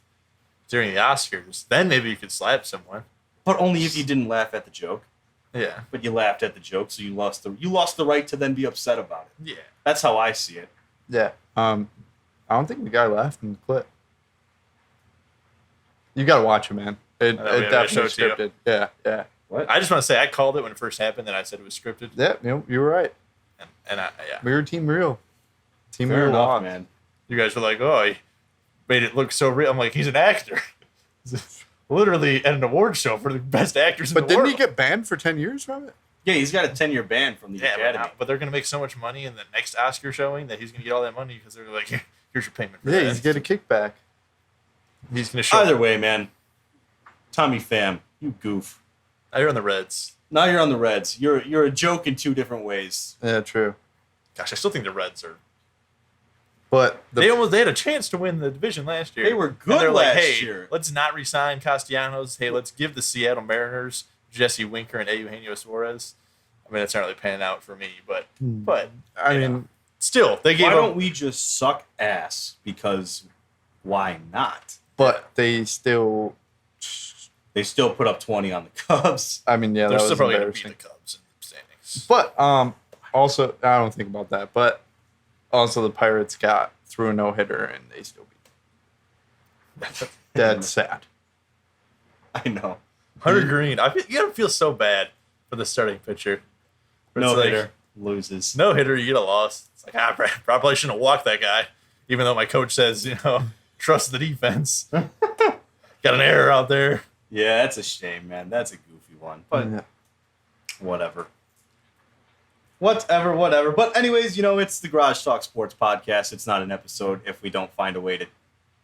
during the Oscars, then maybe you could slap someone. But only if you didn't laugh at the joke. Yeah, But you laughed at the joke, so you lost the right to then be upset about it. yeah. That's how I see it. Yeah. I don't think the guy laughed in the clip. You gotta watch it, man. It we definitely showed it to you. scripted. Yeah, yeah. What? I just want to say I called it when it first happened, and I said it was scripted. Yeah, you were right. And yeah, We were Team Real. Team Fair Real enough, lost. man. you guys were like, "Oh, he made it look so real." I'm like, "He's an actor." Literally at an award show for the best actors in But the didn't world. he get banned for 10 years from it? Yeah, he's got a 10-year ban from the Yeah, Academy. but they're gonna make so much money in the next Oscar showing that he's gonna get all that money because they're like, "Here's your payment." For Yeah, that." he's getting a kickback. He's gonna show. Either way, man. Tommy Pham, you goof. Now you're on the Reds. Now you're on the Reds. You're a joke in two different ways. Yeah, true. Gosh, I still think the Reds are. But They had a chance to win the division last year. They were good And they're last like, hey, year. let's not re-sign Castellanos. Hey, let's give the Seattle Mariners Jesse Winker and Eugenio Suarez. I mean, that's not really panning out for me, but I you mean, know. Still, they gave Why up. don't we just suck ass? Because why not? but they still. They still put up 20 on the Cubs. I mean, yeah, They're that still was probably going to beat embarrassing. the Cubs in the standings. But also, I don't think about that. But also, the Pirates got through a no hitter and they still beat them. That's sad. I know. Hunter Green, you gotta feel so bad for the starting pitcher. But No it's like, hitter loses. No hitter, you get a loss. It's like, probably shouldn't have walked that guy, even though my coach says, trust the defense. Got an error out there. Yeah, that's a shame, man. That's a goofy one. But Yeah. whatever. Whatever. But anyways, it's the Garage Talk Sports Podcast. It's not an episode if we don't find a way to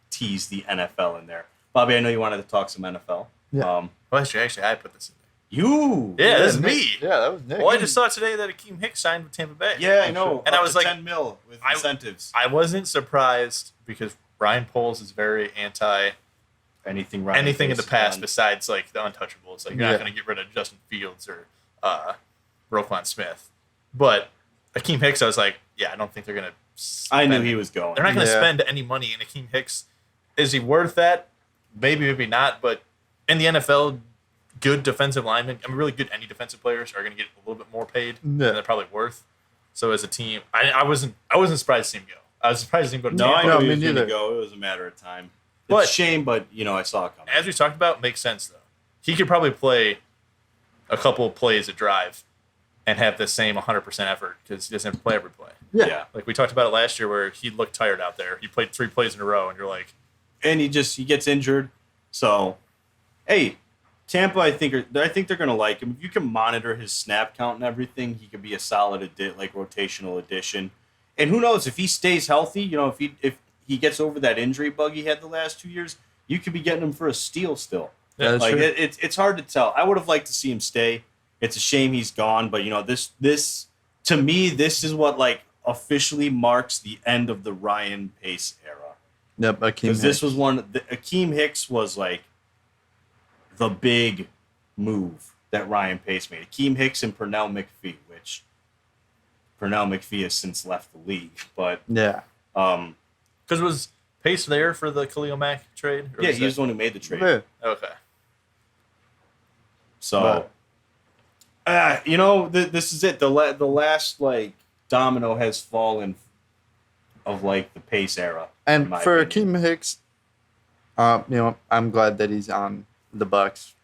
tease the NFL in there. Bobby, I know you wanted to talk some NFL. Yeah. Well, actually, I put this in there. You? Yeah, this is Nick. me. Yeah, that was Nick. Well, I just saw today that Akeem Hicks signed with Tampa Bay. Yeah, I know. And I Up was to like, 10 mil with incentives. I wasn't surprised because Ryan Poles is very anti Anything in the past done. besides like the untouchables. Like you're not going to get rid of Justin Fields or Roquan Smith. But Akeem Hicks, I was like, yeah, I don't think they're going to. I knew he was going. They're not going to Yeah. spend any money in Akeem Hicks. Is he worth that? Maybe not. But in the NFL, good defensive linemen, really good any defensive players are going to get a little bit more paid than they're probably worth. So as a team, I wasn't surprised to see him go. I was surprised to see him go to No, I Tampa. knew me he was going to neither. go. It was a matter of time. But- It's a shame, but, I saw it coming. As we talked about, makes sense though. He could probably play a couple of plays a drive and have the same 100% effort because he doesn't have to play every play. Yeah. Like we talked about it last year where he looked tired out there. He played 3 plays in a row and you're like, And he gets injured. So, hey, Tampa, I think they're going to like him. If you can monitor his snap count and everything, he could be a solid rotational addition. And who knows if he stays healthy? If he gets over that injury bug he had the last 2 years, you could be getting him for a steal still. Yeah, that's Like true. it's hard to tell. I would have liked to see him stay. It's a shame he's gone, but this to me this is what like officially marks the end of the Ryan Pace era. Yep, Akeem Because this Hicks. was Akeem Hicks was like the big move that Ryan Pace made. Akeem Hicks and Pernell McPhee, which Pernell McPhee has since left the league. But Yeah. because was Pace there for the Khalil Mack trade? Or yeah, was he was that- the one who made the trade. Yeah. Okay. So, this is it. The last like domino has fallen of like the Pace era. in And my for opinion. Akeem Hicks, I'm glad that he's on the Bucks.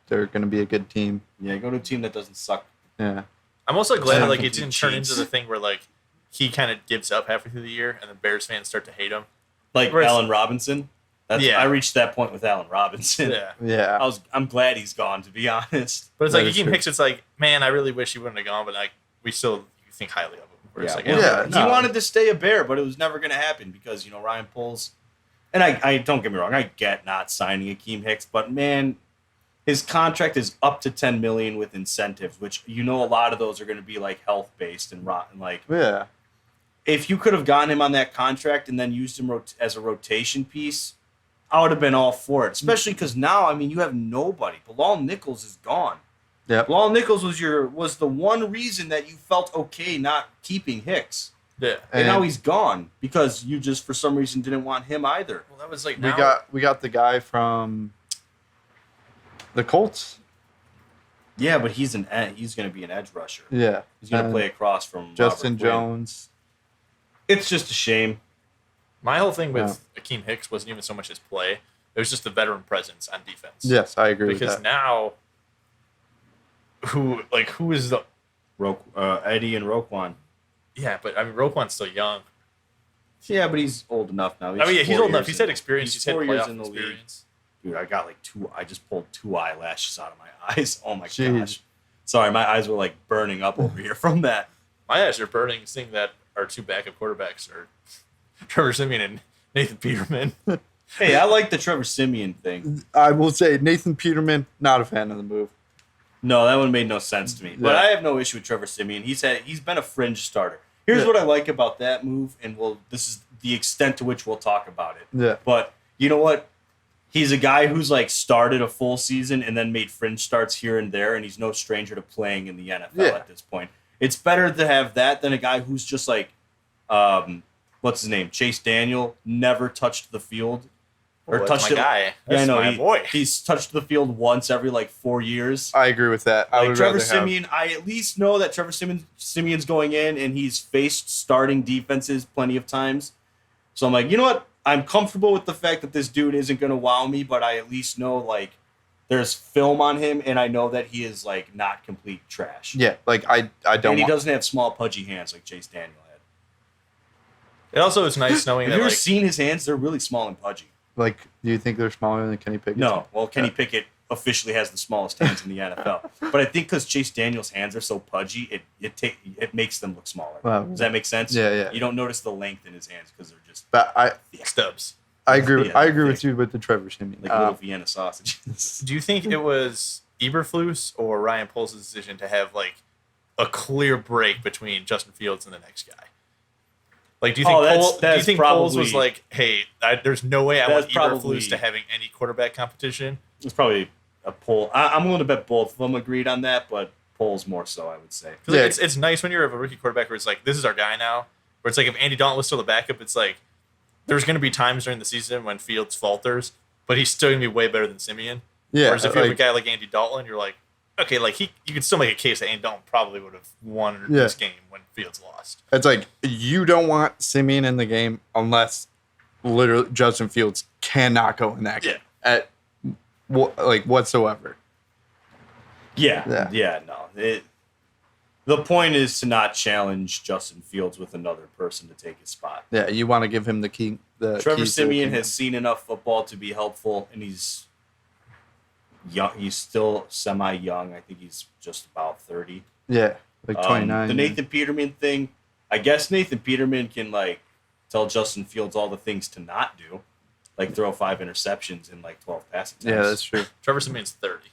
They're going to be a good team. Yeah, go to a team that doesn't suck. Yeah. I'm also glad that like it Complete didn't turn cheats. into the thing where like he kind of gives up halfway through the year and the Bears fans start to hate him. Like Whereas- Allen Robinson. Yeah. I reached that point with Allen Robinson. Yeah. Yeah. I'm glad he's gone, to be honest. But it's That like is Akeem true. Hicks, it's like, man, I really wish he wouldn't have gone, but like we still think highly of him. Where it's like, well, yeah, he no. wanted to stay a Bear, but it was never going to happen because Ryan Poles. And I don't get me wrong, I get not signing Akeem Hicks, but man, his contract is up to $10 million with incentives, which a lot of those are going to be like health based and rotten. Like Yeah. if you could have gotten him on that contract and then used him as a rotation piece, I would have been all for it. Especially because now, you have nobody. Bilal Nichols is gone. Yep. Bilal Nichols was the one reason that you felt okay not keeping Hicks. yeah. And now And- he's gone because you just for some reason didn't want him either. Well, that was like We now, got the guy from the Colts. Yeah, but he's going to be an edge rusher. Yeah. He's going to And play across from Justin Robert Quinn. Jones. It's just a shame. my whole thing with Akeem Hicks wasn't even so much his play; it was just the veteran presence on defense. Yes, I agree because with that. now, who is the Eddie and Roquan. yeah? But Roquan's still young. Yeah, but he's old enough now. He's 4 old enough. years He's in- had experience. He's had 4 years playoff in the league. experience. Dude, I got I just pulled 2 eyelashes out of my eyes. Oh my Jeez. gosh. Sorry, my eyes were like burning up over here from that. My eyes are burning seeing that our 2 backup quarterbacks are Trevor Simeon and Nathan Peterman. Hey, I like the Trevor Simeon thing. I will say Nathan Peterman, not a fan of the move. No, that one made no sense to me. But Yeah. I have no issue with Trevor Simeon. He's been a fringe starter. Here's Yeah. what I like about that move, and this is the extent to which we'll talk about it. Yeah. But you know what? He's a guy who's like started a full season and then made fringe starts here and there, and he's no stranger to playing in the NFL Yeah. at this point. It's better to have that than a guy who's just like, what's his name? Chase Daniel, never touched the field. Or That's touched my it. guy. Yeah, I That's know. my boy. He's touched the field once every like 4 years. I agree with that. I Like would Trevor rather have. Simeon, I at least know that Trevor Simeon's going in and he's faced starting defenses plenty of times. So I'm like, you know what? I'm comfortable with the fact that this dude isn't going to wow me, but I at least know like there's film on him and I know that he is like not complete trash. Yeah, like I don't And he want. doesn't have small pudgy hands like Chase Daniel had. It also is nice knowing Have that you ever like seen his hands? They're really small and pudgy. Like, do you think they're smaller than Kenny Pickett? No, well, Kenny Pickett officially has the smallest hands in the NFL. But I think because Chase Daniel's hands are so pudgy, it makes them look smaller. Wow. Does that make sense? Yeah. You don't notice the length in his hands because they're just But Stubs. I agree. Yeah, I agree thick. with you with the Trevor Siemian. like little Vienna sausages. Do you think it was Eberflus or Ryan Poles' decision to have like a clear break between Justin Fields and the next guy? Like, do you think Poles was like, "Hey, there's no way I want Eberflus to having any quarterback competition"? It's probably a poll. I'm willing to bet both of them agreed on that, but Poles more so, I would say. Because it's nice when you're a rookie quarterback where it's like, this is our guy now. Where it's like, if Andy Dalton was still the backup, it's like, there's going to be times during the season when Fields falters, but he's still going to be way better than Simeon. Yeah. Whereas if you have a guy like Andy Dalton, you're like, okay, like you could still make a case that Andy Dalton probably would have won this game when Fields lost. It's like you don't want Simeon in the game unless literally Justin Fields cannot go in that game at whatsoever. Yeah. No. The point is to not challenge Justin Fields with another person to take his spot. Yeah, you want to give him the key. Trevor Siemian has seen enough football to be helpful, and he's young. He's still semi-young. I think he's just about 30. Yeah, like 29. The Nathan Peterman thing, I guess Nathan Peterman can like tell Justin Fields all the things to not do, like throw 5 interceptions in like 12 passing attempts. Yeah, that's true. Trevor Simeon's 30.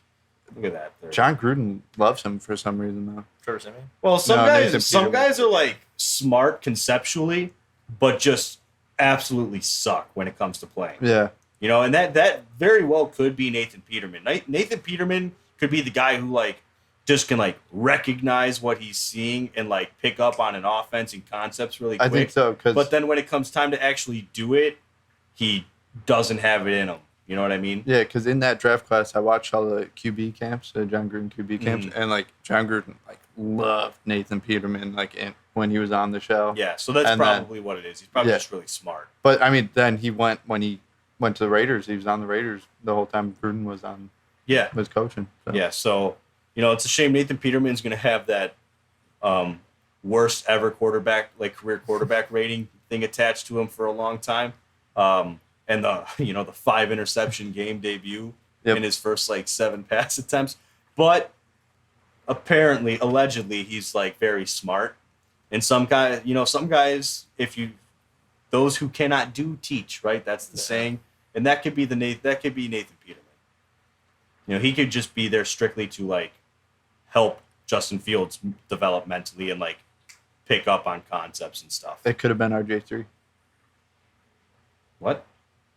Look at that. 30. John Gruden loves him for some reason though. Trevor Simeon? Well, Nathan some Peterman. guys are like smart conceptually, but just absolutely suck when it comes to playing. Yeah. You know, and that very well could be Nathan Peterman. Nathan Peterman could be the guy who like just can like recognize what he's seeing and like pick up on an offense and concepts really quick. I think so. But then when it comes time to actually do it, he doesn't have it in him. You know what I mean? Yeah, because in that draft class, I watched all the QB camps, the John Gruden QB camps, and like John Gruden like loved Nathan Peterman when he was on the show. Yeah, so that's probably what it is. He's probably just really smart. But I mean, then when he went to the Raiders, he was on the Raiders the whole time Gruden was coaching. So. Yeah, so it's a shame Nathan Peterman's going to have that worst ever career quarterback rating thing attached to him for a long time. And the 5 interception game debut in his first 7 pass attempts. But allegedly, he's like very smart. And some guys, those who cannot do teach, right? That's the saying. And that could be Nathan Peterman. He could just be there strictly to like help Justin Fields develop mentally and like pick up on concepts and stuff. It could have been RJ3. What?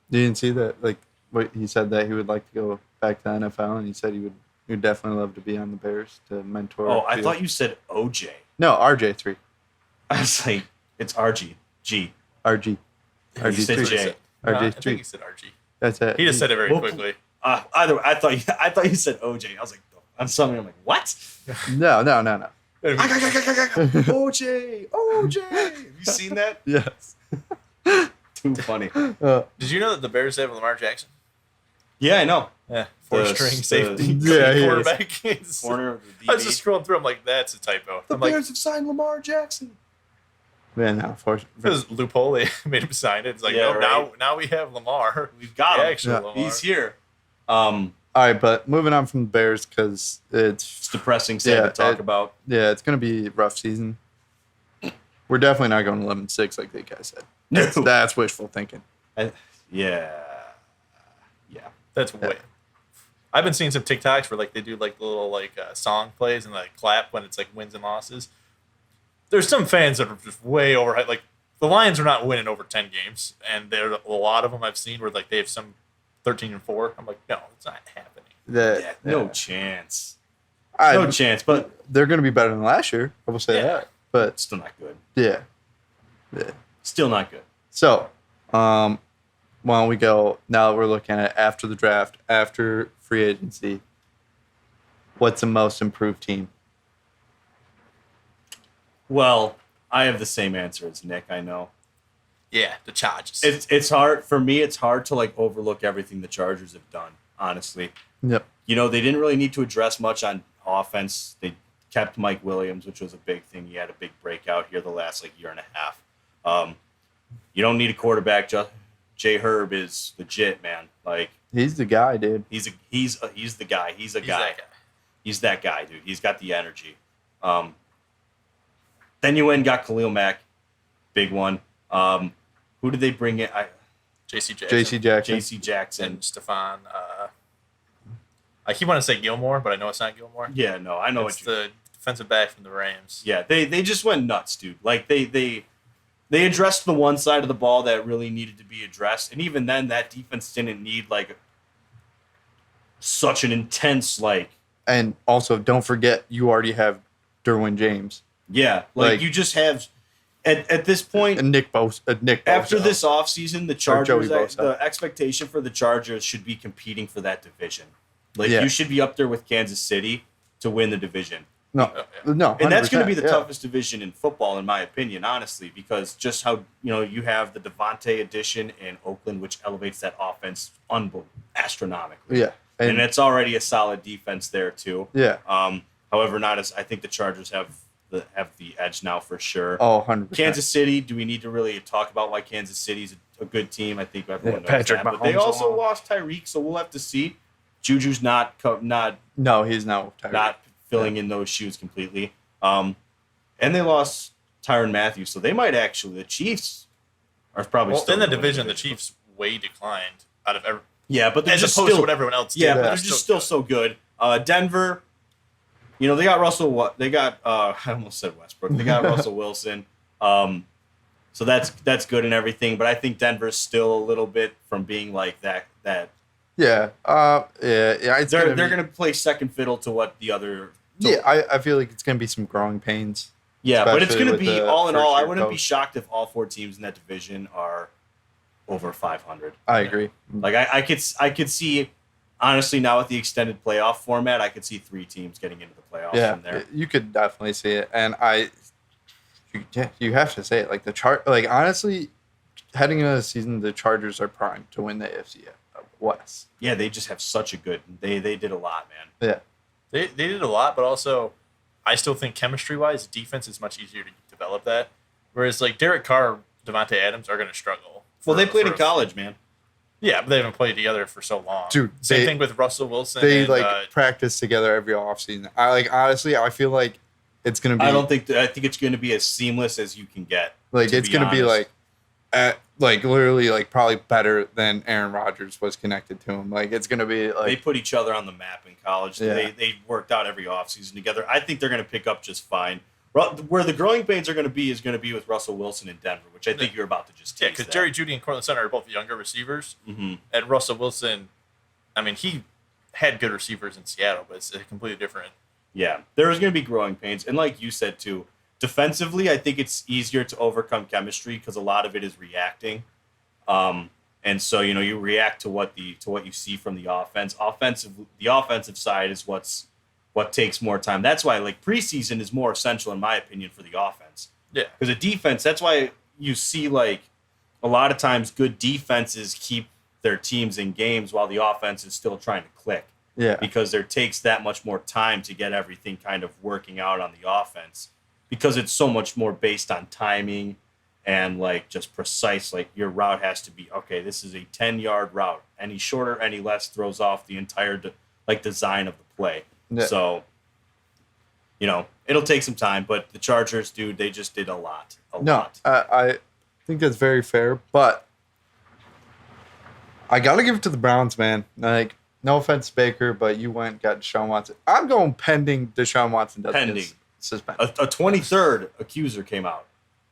You didn't see that? Like, what he said that he would like to go back to the NFL, and he said he would definitely love to be on the Bears to mentor. Oh, I thought you said OJ. No, RJ3. I was like, it's RG. G. RG. You said RG3. J. I think he said RG. That's it. He just said it very quickly. Either way, I thought you said OJ. I was like, on something, I'm like, what? No. OJ. Have you seen that? Yes. Too funny. Did you know that the Bears have Lamar Jackson? Yeah, I know. Yeah, 4-string safety quarterback. Corner of the DB. I was just scrolling through. I'm like, that's a typo. The Bears have signed Lamar Jackson. Man, no, This loophole, they made him sign it. It's like, now we have Lamar. We've got him. Actual Lamar. He's here. All right, but moving on from the Bears because it's depressing to talk about. Yeah, it's going to be a rough season. We're definitely not going 11-6 like the guy said. No. That's wishful thinking. Yeah. That's way. I've been seeing some TikToks where like they do like little song plays and like clap when it's like wins and losses. There's some fans that are just way overhyped. Like the Lions are not winning over 10 games, and there are a lot of them I've seen where like they have some 13-4. I'm like, no, it's not happening. No chance. No chance. But they're going to be better than last year. I will say that. But still not good. Yeah. Still not good. So, why don't we go now that we're looking at after the draft, after free agency, what's the most improved team? Well, I have the same answer as Nick, I know. Yeah, the Chargers. It's hard for me. It's hard to like overlook everything the Chargers have done. Honestly, Yep. They didn't really need to address much on offense. They kept Mike Williams, which was a big thing. He had a big breakout here the last year and a half. You don't need a quarterback. Jay Herb is legit, man. He's the guy, dude. He's the guy. He's a guy. He's that guy. He's that guy, dude. He's got the energy. Then you went and got Khalil Mack, big one. Who did they bring in? J.C. Jackson. And Stephon. I keep wanting to say Gilmore, but I know it's not Gilmore. Yeah, no, I know it's the defensive back from the Rams. Yeah, they just went nuts, dude. Like they addressed the one side of the ball that really needed to be addressed, and even then, that defense didn't need like such an intense like. And also, don't forget, you already have Derwin James. Yeah, like you just have at this point. And Nick Bosa. After this offseason, the Chargers, Bosa. the expectation for the Chargers should be competing for that division. Like Yeah. you should be up there with Kansas City to win the division. No, 100%. And that's going to be the yeah. toughest division in football, in my opinion, honestly, because just how you have the Devontae addition in Oakland, which elevates that offense astronomically. Yeah, And it's already a solid defense there too. Yeah. However, not as I think the Chargers have the edge now for sure. Oh, 100%. Kansas City. Do we need to really talk about why Kansas City's a good team? I think everyone knows Patrick that. But they Mahomes also alone. lost Tyreek, so we'll have to see. Juju's not No, he's not. filling in those shoes completely. And they lost Tyrann Matthew, so they might actually. The Chiefs are probably still in the gonna win division. The Chiefs way declined out of every. Yeah, but they're As just opposed still to what everyone else did. Yeah, but they're they're just still so good. Denver, they got Russell. They got I almost said Westbrook. They got Russell Wilson. So that's good and everything. But I think Denver's still a little bit from being like that. Yeah. Yeah. They're gonna play second fiddle to what the other. Yeah, I feel like it's gonna be some growing pains. Yeah, but it's especially gonna with be the all in all. I first-year wouldn't be coach. shocked if all 4 teams in that division are over 500. I agree. Like I could see, honestly, now with the extended playoff format, I could see 3 teams getting into the playoffs Yeah, from there. you could definitely see it, and you have to say it. Like honestly, heading into the season, the Chargers are primed to win the AFC West. Yeah, they just have such a good. They did a lot, man. Yeah, They did a lot, but also, I still think chemistry-wise, defense is much easier to develop that. Whereas, like, Derek Carr, Devontae Adams are going to struggle. Well, they played in college, man. Yeah, but they haven't played together for so long. Dude, Same thing with Russell Wilson. they and, practice together every offseason. Honestly, I feel like it's gonna be. I think it's going to be as seamless as you can get. It's gonna be literally probably better than Aaron Rodgers was connected to him. Like it's gonna be They put each other on the map in college. Yeah. They worked out every offseason together. I think they're going to pick up just fine. Where the growing pains are going to be is going to be with Russell Wilson in Denver, which I think you're about to just yeah, tease because that. Jerry Jeudy and Cortland Sutton are both younger receivers. Mm-hmm. And Russell Wilson, I mean, he had good receivers in Seattle, but it's a completely different. Yeah, there is going to be growing pains, and like you said too, defensively, I think it's easier to overcome chemistry because a lot of it is reacting, and so you react to what you see from the offense. The offensive side is what takes more time. That's why like preseason is more essential in my opinion for the offense. Yeah, because a defense. That's why you see like a lot of times good defenses keep their teams in games while the offense is still trying to click. yeah. Because there takes that much more time to get everything kind of working out on the offense because it's so much more based on timing and like just precise. Like your route has to be, okay, this is a 10-yard route. Any shorter, any less throws off the entire design of the play. Yeah. So, it'll take some time, but the Chargers, dude, they just did a lot. I think that's very fair, but I got to give it to the Browns, man. Like, no offense, Baker, but you went and got Deshaun Watson. I'm going pending Deshaun Watson doesn't get suspended. A 23rd accuser came out.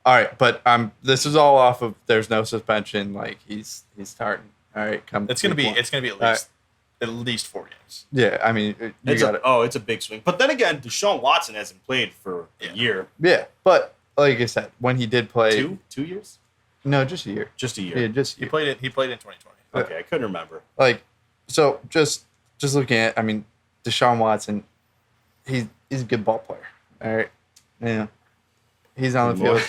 All right, but this is all off of there's no suspension. Like he's starting. All right, come. it's gonna be week one. it's gonna be at least 4 games. Yeah, I mean, you It's got it. it's a big swing. But then again, Deshaun Watson hasn't played for a year. Yeah, but like I said, when he did play, 2 years? no, just a year. Just a year. Yeah, just a He year. played in 2020. Okay, I couldn't remember. Like, so just looking at, I mean, Deshaun Watson, he's a good ball player. All right, yeah, he's on the field.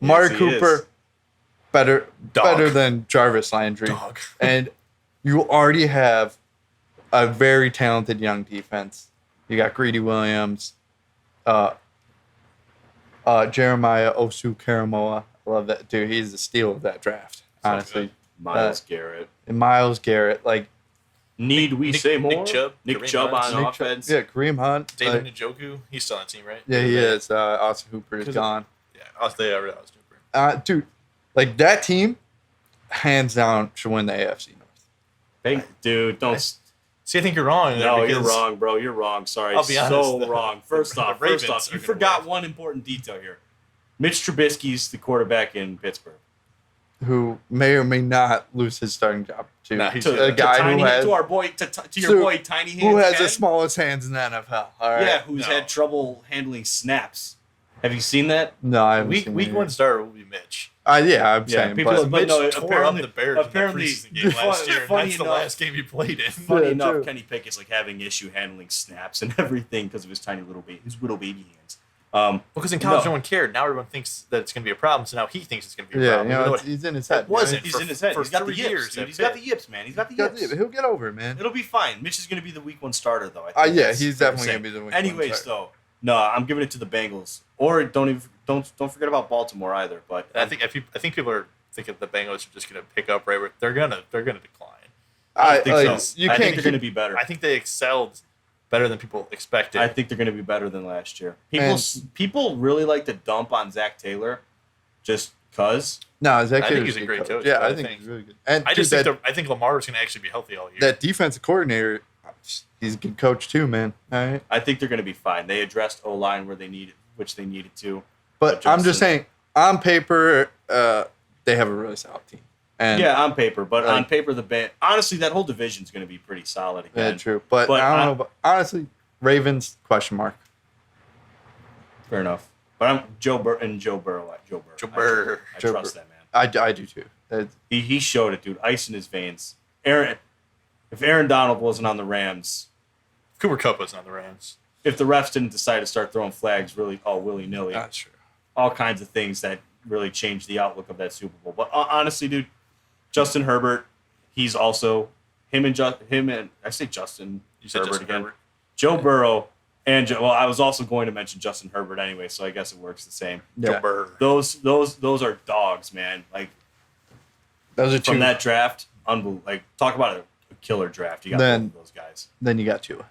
Amari Yes, he Cooper, is. better than Jarvis Landry, Dog. and you already have a very talented young defense. You got Greedy Williams, Jeremiah Osu-Karamoa. I love that dude. He's the steal of that draft, honestly. Miles Garrett. And Miles Garrett, like Need we say more? Nick Chubb, Nick Kareem Chubb Hunt. on Nick Chubb- offense. Yeah, Kareem Hunt. David Njoku, he's still on the team, right? Yeah, he is. Austin Hooper is 'Cause gone. Yeah, I'll stay over that. Hooper. Dude, like that team, hands down, should win the AFC North. Hey, dude, don't. See, I think you're wrong. No, there you're because wrong, bro. You're wrong. Sorry, I'll be honest, so the- wrong. First the off, Ravens you are gonna forgot win. one important detail here. Mitch Trubisky's the quarterback in Pittsburgh. Who may or may not lose his starting job to Nah, he's a guy Tiny, who has to our boy, to your to- boy Tiny Hands. who has the Ken. smallest hands in the NFL. All right. Yeah, who's No. had trouble handling snaps. Have you seen that? No, I haven't week seen week it. one starter will be Mitch. Yeah, I'm Yeah, saying. people But, have- But Mitch no, tore apparently- up the Bears apparently- in that preseason game last year. And funny that's the enough- last game he played in. Funny Yeah, enough, true. Kenny Pickett's like having issue handling snaps and everything because of his tiny little baby, his little baby hands. Because in college, No. no one cared. Now everyone thinks that it's going to be a problem. So now he thinks it's going to be a yeah, problem. you know, even though it's, it he's in his head. it wasn't. He's for- in his head. for He's got the 3 yips, years dude. at He's got the Pitt. yips, man. He's got the He's got yips. the- He'll get over it, man. It'll be fine. Mitch is going to be the week one starter, though. I think Yeah, that's he's fair to definitely say. gonna be the week one Anyways, starter. though, no, I'm giving it to the Bengals. Or don't forget about Baltimore either. But I think people are thinking the Bengals are just going to pick up right where they're gonna decline. I think like, so. you I can't think they're going to keep- be better. I think they excelled better than people expected. I think they're going to be better than last year. And- People really like to dump on Zach Taylor, just cause. No, Zach I think Taylor's he's a great coach, Yeah, but I I think think- he's really good. And I dude, just think I think Lamar's going to actually be healthy all year. that defensive coordinator, he's a good coach too, man. All right. I think they're going to be fine. They addressed O-line where they needed, which they needed to. But I'm just saying, on paper, they have a really solid team. And Yeah, on paper, but Like- on paper, honestly, that whole division is going to be pretty solid yeah, again. true. But, But I don't I- know. But honestly, Ravens question mark. Fair enough. But I'm Joe Burrow. Joe I Burrow. trust that man. I do too. He showed it, dude. Ice in his veins. If Aaron Donald wasn't on the Rams, Cooper Kupp wasn't on the Rams. if the refs didn't decide to start throwing flags really all willy-nilly, That's true. all kinds of things that really changed the outlook of that Super Bowl. But honestly, dude, Justin Herbert, he's also him and I say Justin You said Herbert Justin again. Herbert. Joe Burrow and I was also going to mention Justin Herbert anyway, so I guess it works the same. Yeah. Joe Burrow. Those are dogs, man. Like Those are two. from that draft, unbelievable. Like talk about a killer draft. You got Then- both of those guys. Then you got Tua.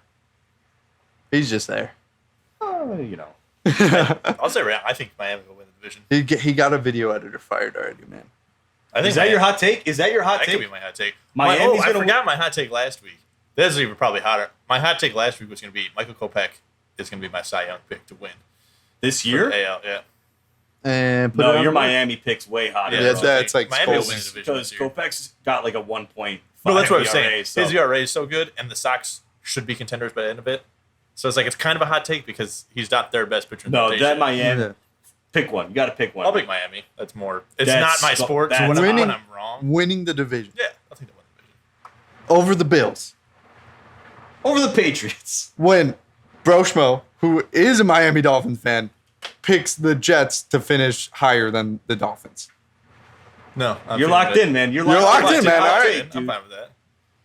He's just there. You know. I'll say right now, I think Miami will win the division. He got a video editor fired already, man. I think Is that your hot take? Is that your hot That could take? be my hot take. Miami's I gonna forgot my hot take last week. This is even probably hotter. My hot take last week was going to be Michael Kopech is going to be my Cy Young pick to win. This For year? the AL, yeah. And put it No, on your the board. Miami pick's way hotter. Yeah, bro. that's like Miami will Scoles. win the division because this year. Kopech's got like a 1.5 No, that's what I was ERA, saying. so- His ERA is so good, and the Sox should be contenders by the end of it. So it's like it's kind of a hot take because he's not their best pitcher. In the No, rotation. that Miami. Yeah. Pick one. You got to pick one. I'll pick Miami. That's more. It's That's not my so- sport. So that's when winning. I'm wrong, Winning the division yeah, I'll take the win division. over the Bills. Over the Patriots. When Broshmo, who is a Miami Dolphins fan, picks the Jets to finish higher than the Dolphins. No, You're locked in, man. You're locked locked in, man. Hot All take, right. dude. I'm fine with that.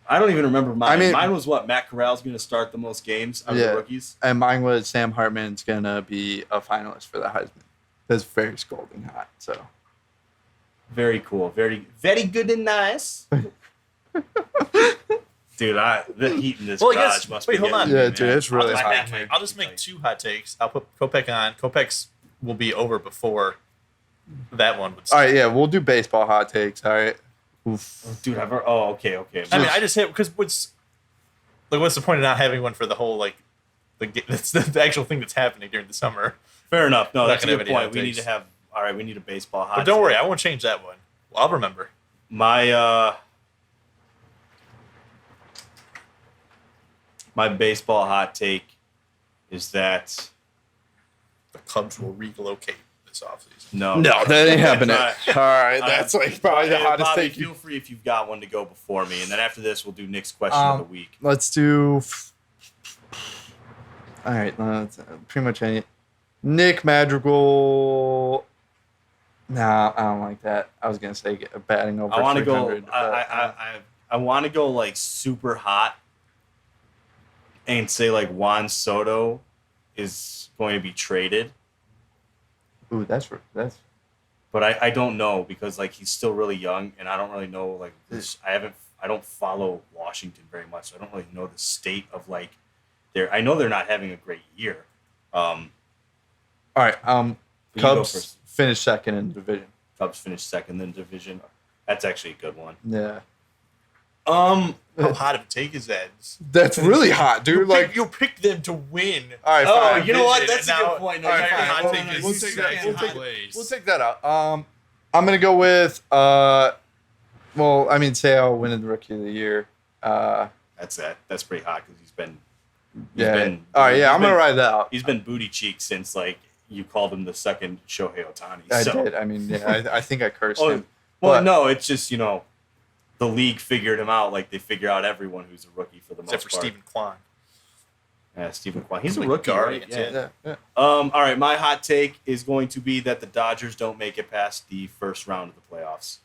I don't even remember mine. I mean- Mine was what? Matt Corral's going to start the most games out of Yeah. the rookies. And mine was Sam Hartman's going to be a finalist for the Heisman. That's very scalding hot. So Very cool. Very, very good and nice. Dude, the heat in this Well, I garage guess- must wait, be hold getting on. to me, Yeah, man. dude, it's really My hot. back might I'll be just make tight. 2 hot takes. I'll put Kopech on. Kopech's will be over before that one would all start. right, yeah, we'll do baseball hot takes. All right. Oof. Dude, okay. I mean, I just hit because what's the point of not having one for the whole that's the actual thing that's happening during the summer. Fair enough. No, Not that's a gonna good have any point. We hot need to takes. have. All right, we need a baseball hot. But don't take. worry, I won't change that one. I'll remember. My my baseball hot take is that The Cubs will relocate this offseason. no, No, that ain't happening. All right. All right, that's like probably the Hey, hottest Bobby, take. feel free if you've got one to go before me, and then after this, we'll do Nick's question of the week. Let's do. All right, that's pretty much any. Nick Madrigal. Nah, I don't like that. I was gonna say batting over. I want to go. 300, but- I want to go like super hot, and say like Juan Soto is going to be traded, Ooh, that's. but I don't know because like he's still really young, and I don't really know like this. I I don't follow Washington very much. So I don't really know the state of like I know they're not having a great year. All right. You go Cubs first. finished second in the division. Cubs finished second in the division. That's actually a good one. Yeah. How hot of a take is that? That's really hot, dude. You picked them to win. All right, Oh, fine. you know what? Division, That's a and good now- point. No, all you're right, fine. hot Well, take no, is we'll you take say that. it. We'll second take, place. we'll take that out. I'm gonna go with well, I mean, Sale winning the Rookie of the Year. That's that. That's pretty hot because he's been. Yeah. been- All right. Yeah, he's I'm gonna been- ride that out. He's been booty cheeks since like you called him the second Shohei Ohtani. I so. did. I mean, yeah, I think I cursed Oh, him. well, But- no, it's just the league figured him out like they figure out everyone who's a rookie for the Except most for part. Stephen Kwan. Yeah, Stephen Kwan. He's a Like rookie, right? Guardians, Yeah. Yeah. All right, my hot take is going to be that the Dodgers don't make it past the first round of the playoffs.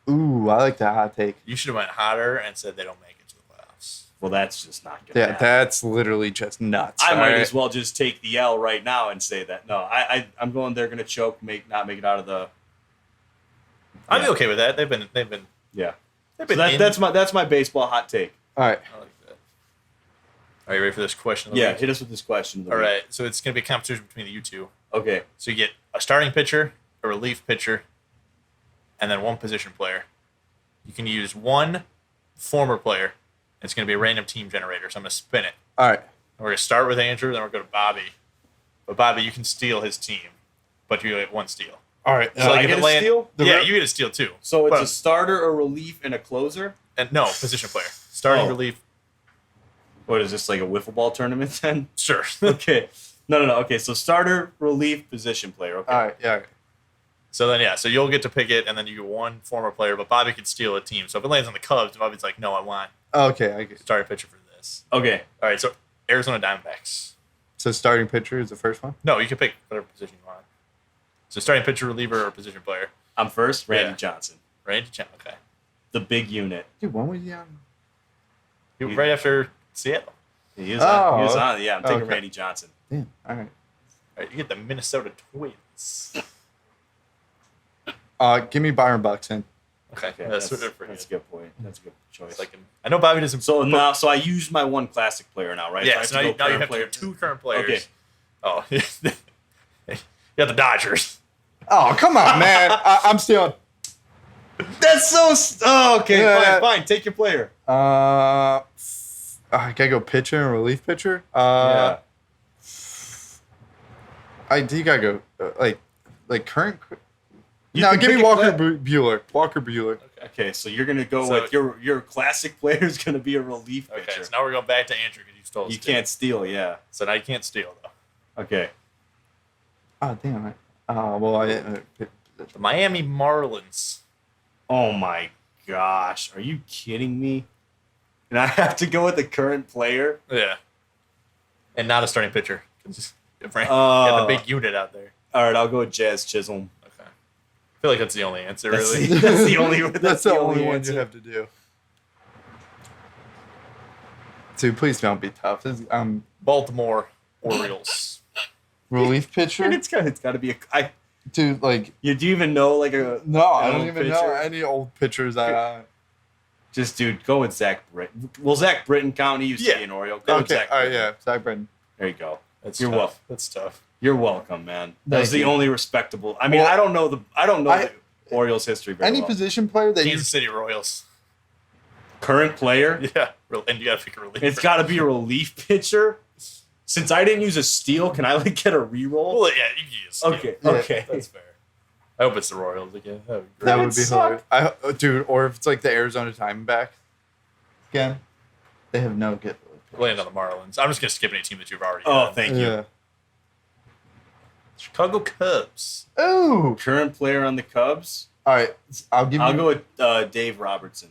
Ooh, I like that hot take. You should have went hotter and said they don't make it to the playoffs. Well, that's just not going to Yeah, happen. that's literally just nuts. I all might right? as well just take the L right now and say that. No, I'm going. They're going to choke, not make it out of the. I'd be Yeah. okay with that. They've been Yeah, they've so been in. that's my baseball hot take. All right. I like that. Are you ready for this question? of the Yeah, week? hit us with this question. of the All week. right. So it's going to be a competition between you two. Okay. So you get a starting pitcher, a relief pitcher, and then one position player. You can use one former player. It's going to be a random team generator. So I'm going to spin it. All right. We're going to start with Andrew, then we're going to go to Bobby. But Bobby, you can steal his team, but you get one steal. All right. So I if get it a land- steal? Yeah, you get a steal too. So it's But- a starter, a relief, and a closer. and no position player. Starting Oh. relief. What is this, like a wiffle ball tournament then? Sure. Okay. No. Okay, so starter, relief, position player. Okay. All right. Yeah. So then, yeah, so you'll get to pick it, and then you get one former player, but Bobby can steal a team. So if it lands on the Cubs, Bobby's like, no, I want Okay. I get. starting pitcher for this. Okay. All right, so Arizona Diamondbacks. So starting pitcher is the first one. No, you can pick whatever position you want. So starting pitcher, reliever, or position player. I'm first, Randy Yeah. Johnson. Randy Johnson. Okay. The big unit. Dude, when was he on? He was right after Seattle. He was on. He was Oh. on. Yeah, I'm taking Okay. Randy Johnson. Damn. All right. All right, you get the Minnesota Twins. Give me Byron Buxton. Okay, Okay, that's what for that's a you. good point. That's a good choice. Like I know Bobby doesn't. So I used my one classic player now, right? yeah, I so now you current have player. two current players. Okay. Oh, you got the Dodgers. Oh, come on, man. I'm stealing. That's so. Oh, okay. Yeah. Fine. Take your player. I gotta go pitcher and relief pitcher. Yeah. I do gotta go like current. You No, can give me pick a Walker player. Bueller. Walker Bueller. Okay, so you're gonna go So- with your classic player is gonna be a relief Okay, pitcher. so now we're going back to Andrew because you stole. You his team. can't steal. Yeah. So now you can't steal though. Okay. Oh damn it. Well I. The Miami Marlins. Oh my gosh, are you kidding me? And I have to go with the current player. Yeah. And not a starting pitcher. Just different. Oh. Got the big unit out there. All right, I'll go with Jazz Chisholm. Okay. I feel like that's the only answer, That's really. That's the only. That's the only one answer. you have to do. Dude, please don't be tough. This is, Baltimore Orioles. relief pitcher. And it's got to be a. Dude, like Do you even know like a? no, I an don't old even know pitcher? any old pitchers. Just dude, go with Zach Britton. Will Zach Britton count? He used to be an Oriole. Go with Okay. Zach All right. Britton. Yeah. Zach Britton. There you go. That's You're tough. welcome. That's tough. You're welcome, man. That's Thank the you. only respectable. I mean, Well, I don't know the Orioles history very Any well. position player that Kansas City Royals. Current player. Yeah. And you got to pick a reliever. It's got to be a relief pitcher. Since I didn't use a steal, can I like get a reroll? Well, yeah, you can use steal. Okay. Yeah. Okay. That's fair. I hope it's the Royals again. That would be great. that would would be suck. hilarious. Dude, or if it's like the Arizona Diamondbacks again, they have no good. Land on the Marlins. I'm just going to skip any team that you've already Oh, done. thank you. Yeah. Chicago Cubs. Ooh. Current player on the Cubs. All right. I'll Go with Dave Robertson.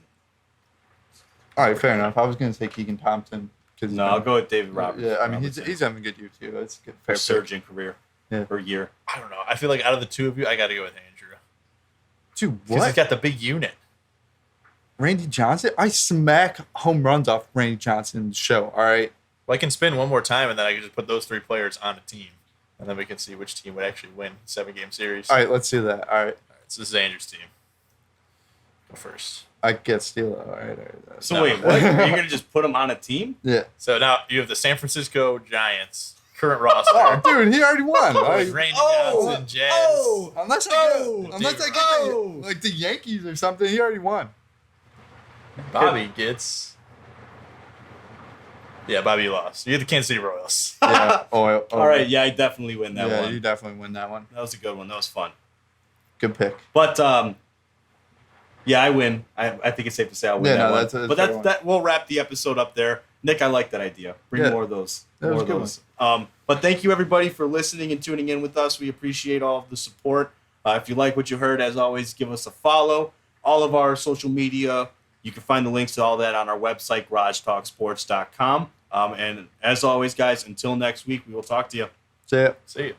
All right. Fair enough. I was gonna say Keegan Thompson. No, I'll go with David Robertson. Yeah. I mean, Robertson. he's having a good year too. That's good. For Fair surge in career. Yeah. Or year. I don't know. I feel like out of the two of you, I got to go with Andrew. Dude, Because he's what? got the big unit. Randy Johnson? I smack home runs off Randy Johnson's show. All right. Well, I can spin one more time, and then I can just put those three players on a team. And then we can see which team would actually win 7-game series. All right. Let's do that. All right. All right, so this is Andrew's team. first. I can't steal it. All right. So No. wait, what? Are you gonna just put him on a team? Yeah. So now you have the San Francisco Giants current roster. Oh, dude, he already won. With Randy Johnson, Jazz. Unless I get like the Yankees or something, he already won. Bobby gets. Yeah, Bobby lost. You get the Kansas City Royals. Yeah. Oh, All right, yeah, I definitely win that yeah, one. you definitely win that one. That was a good one. That was fun. Good pick. But yeah, I win. I think it's safe to say I win Yeah, that no, one. that's a But fair one. that we'll wrap the episode up there. Nick, I like that idea. Bring Yeah. more of those. That More was of a good those. But thank you everybody for listening and tuning in with us. We appreciate all of the support. If you like what you heard, as always, give us a follow. All of our social media, you can find the links to all that on our website, garagetalksports.com. And as always, guys, until next week, we will talk to you. See ya. See you.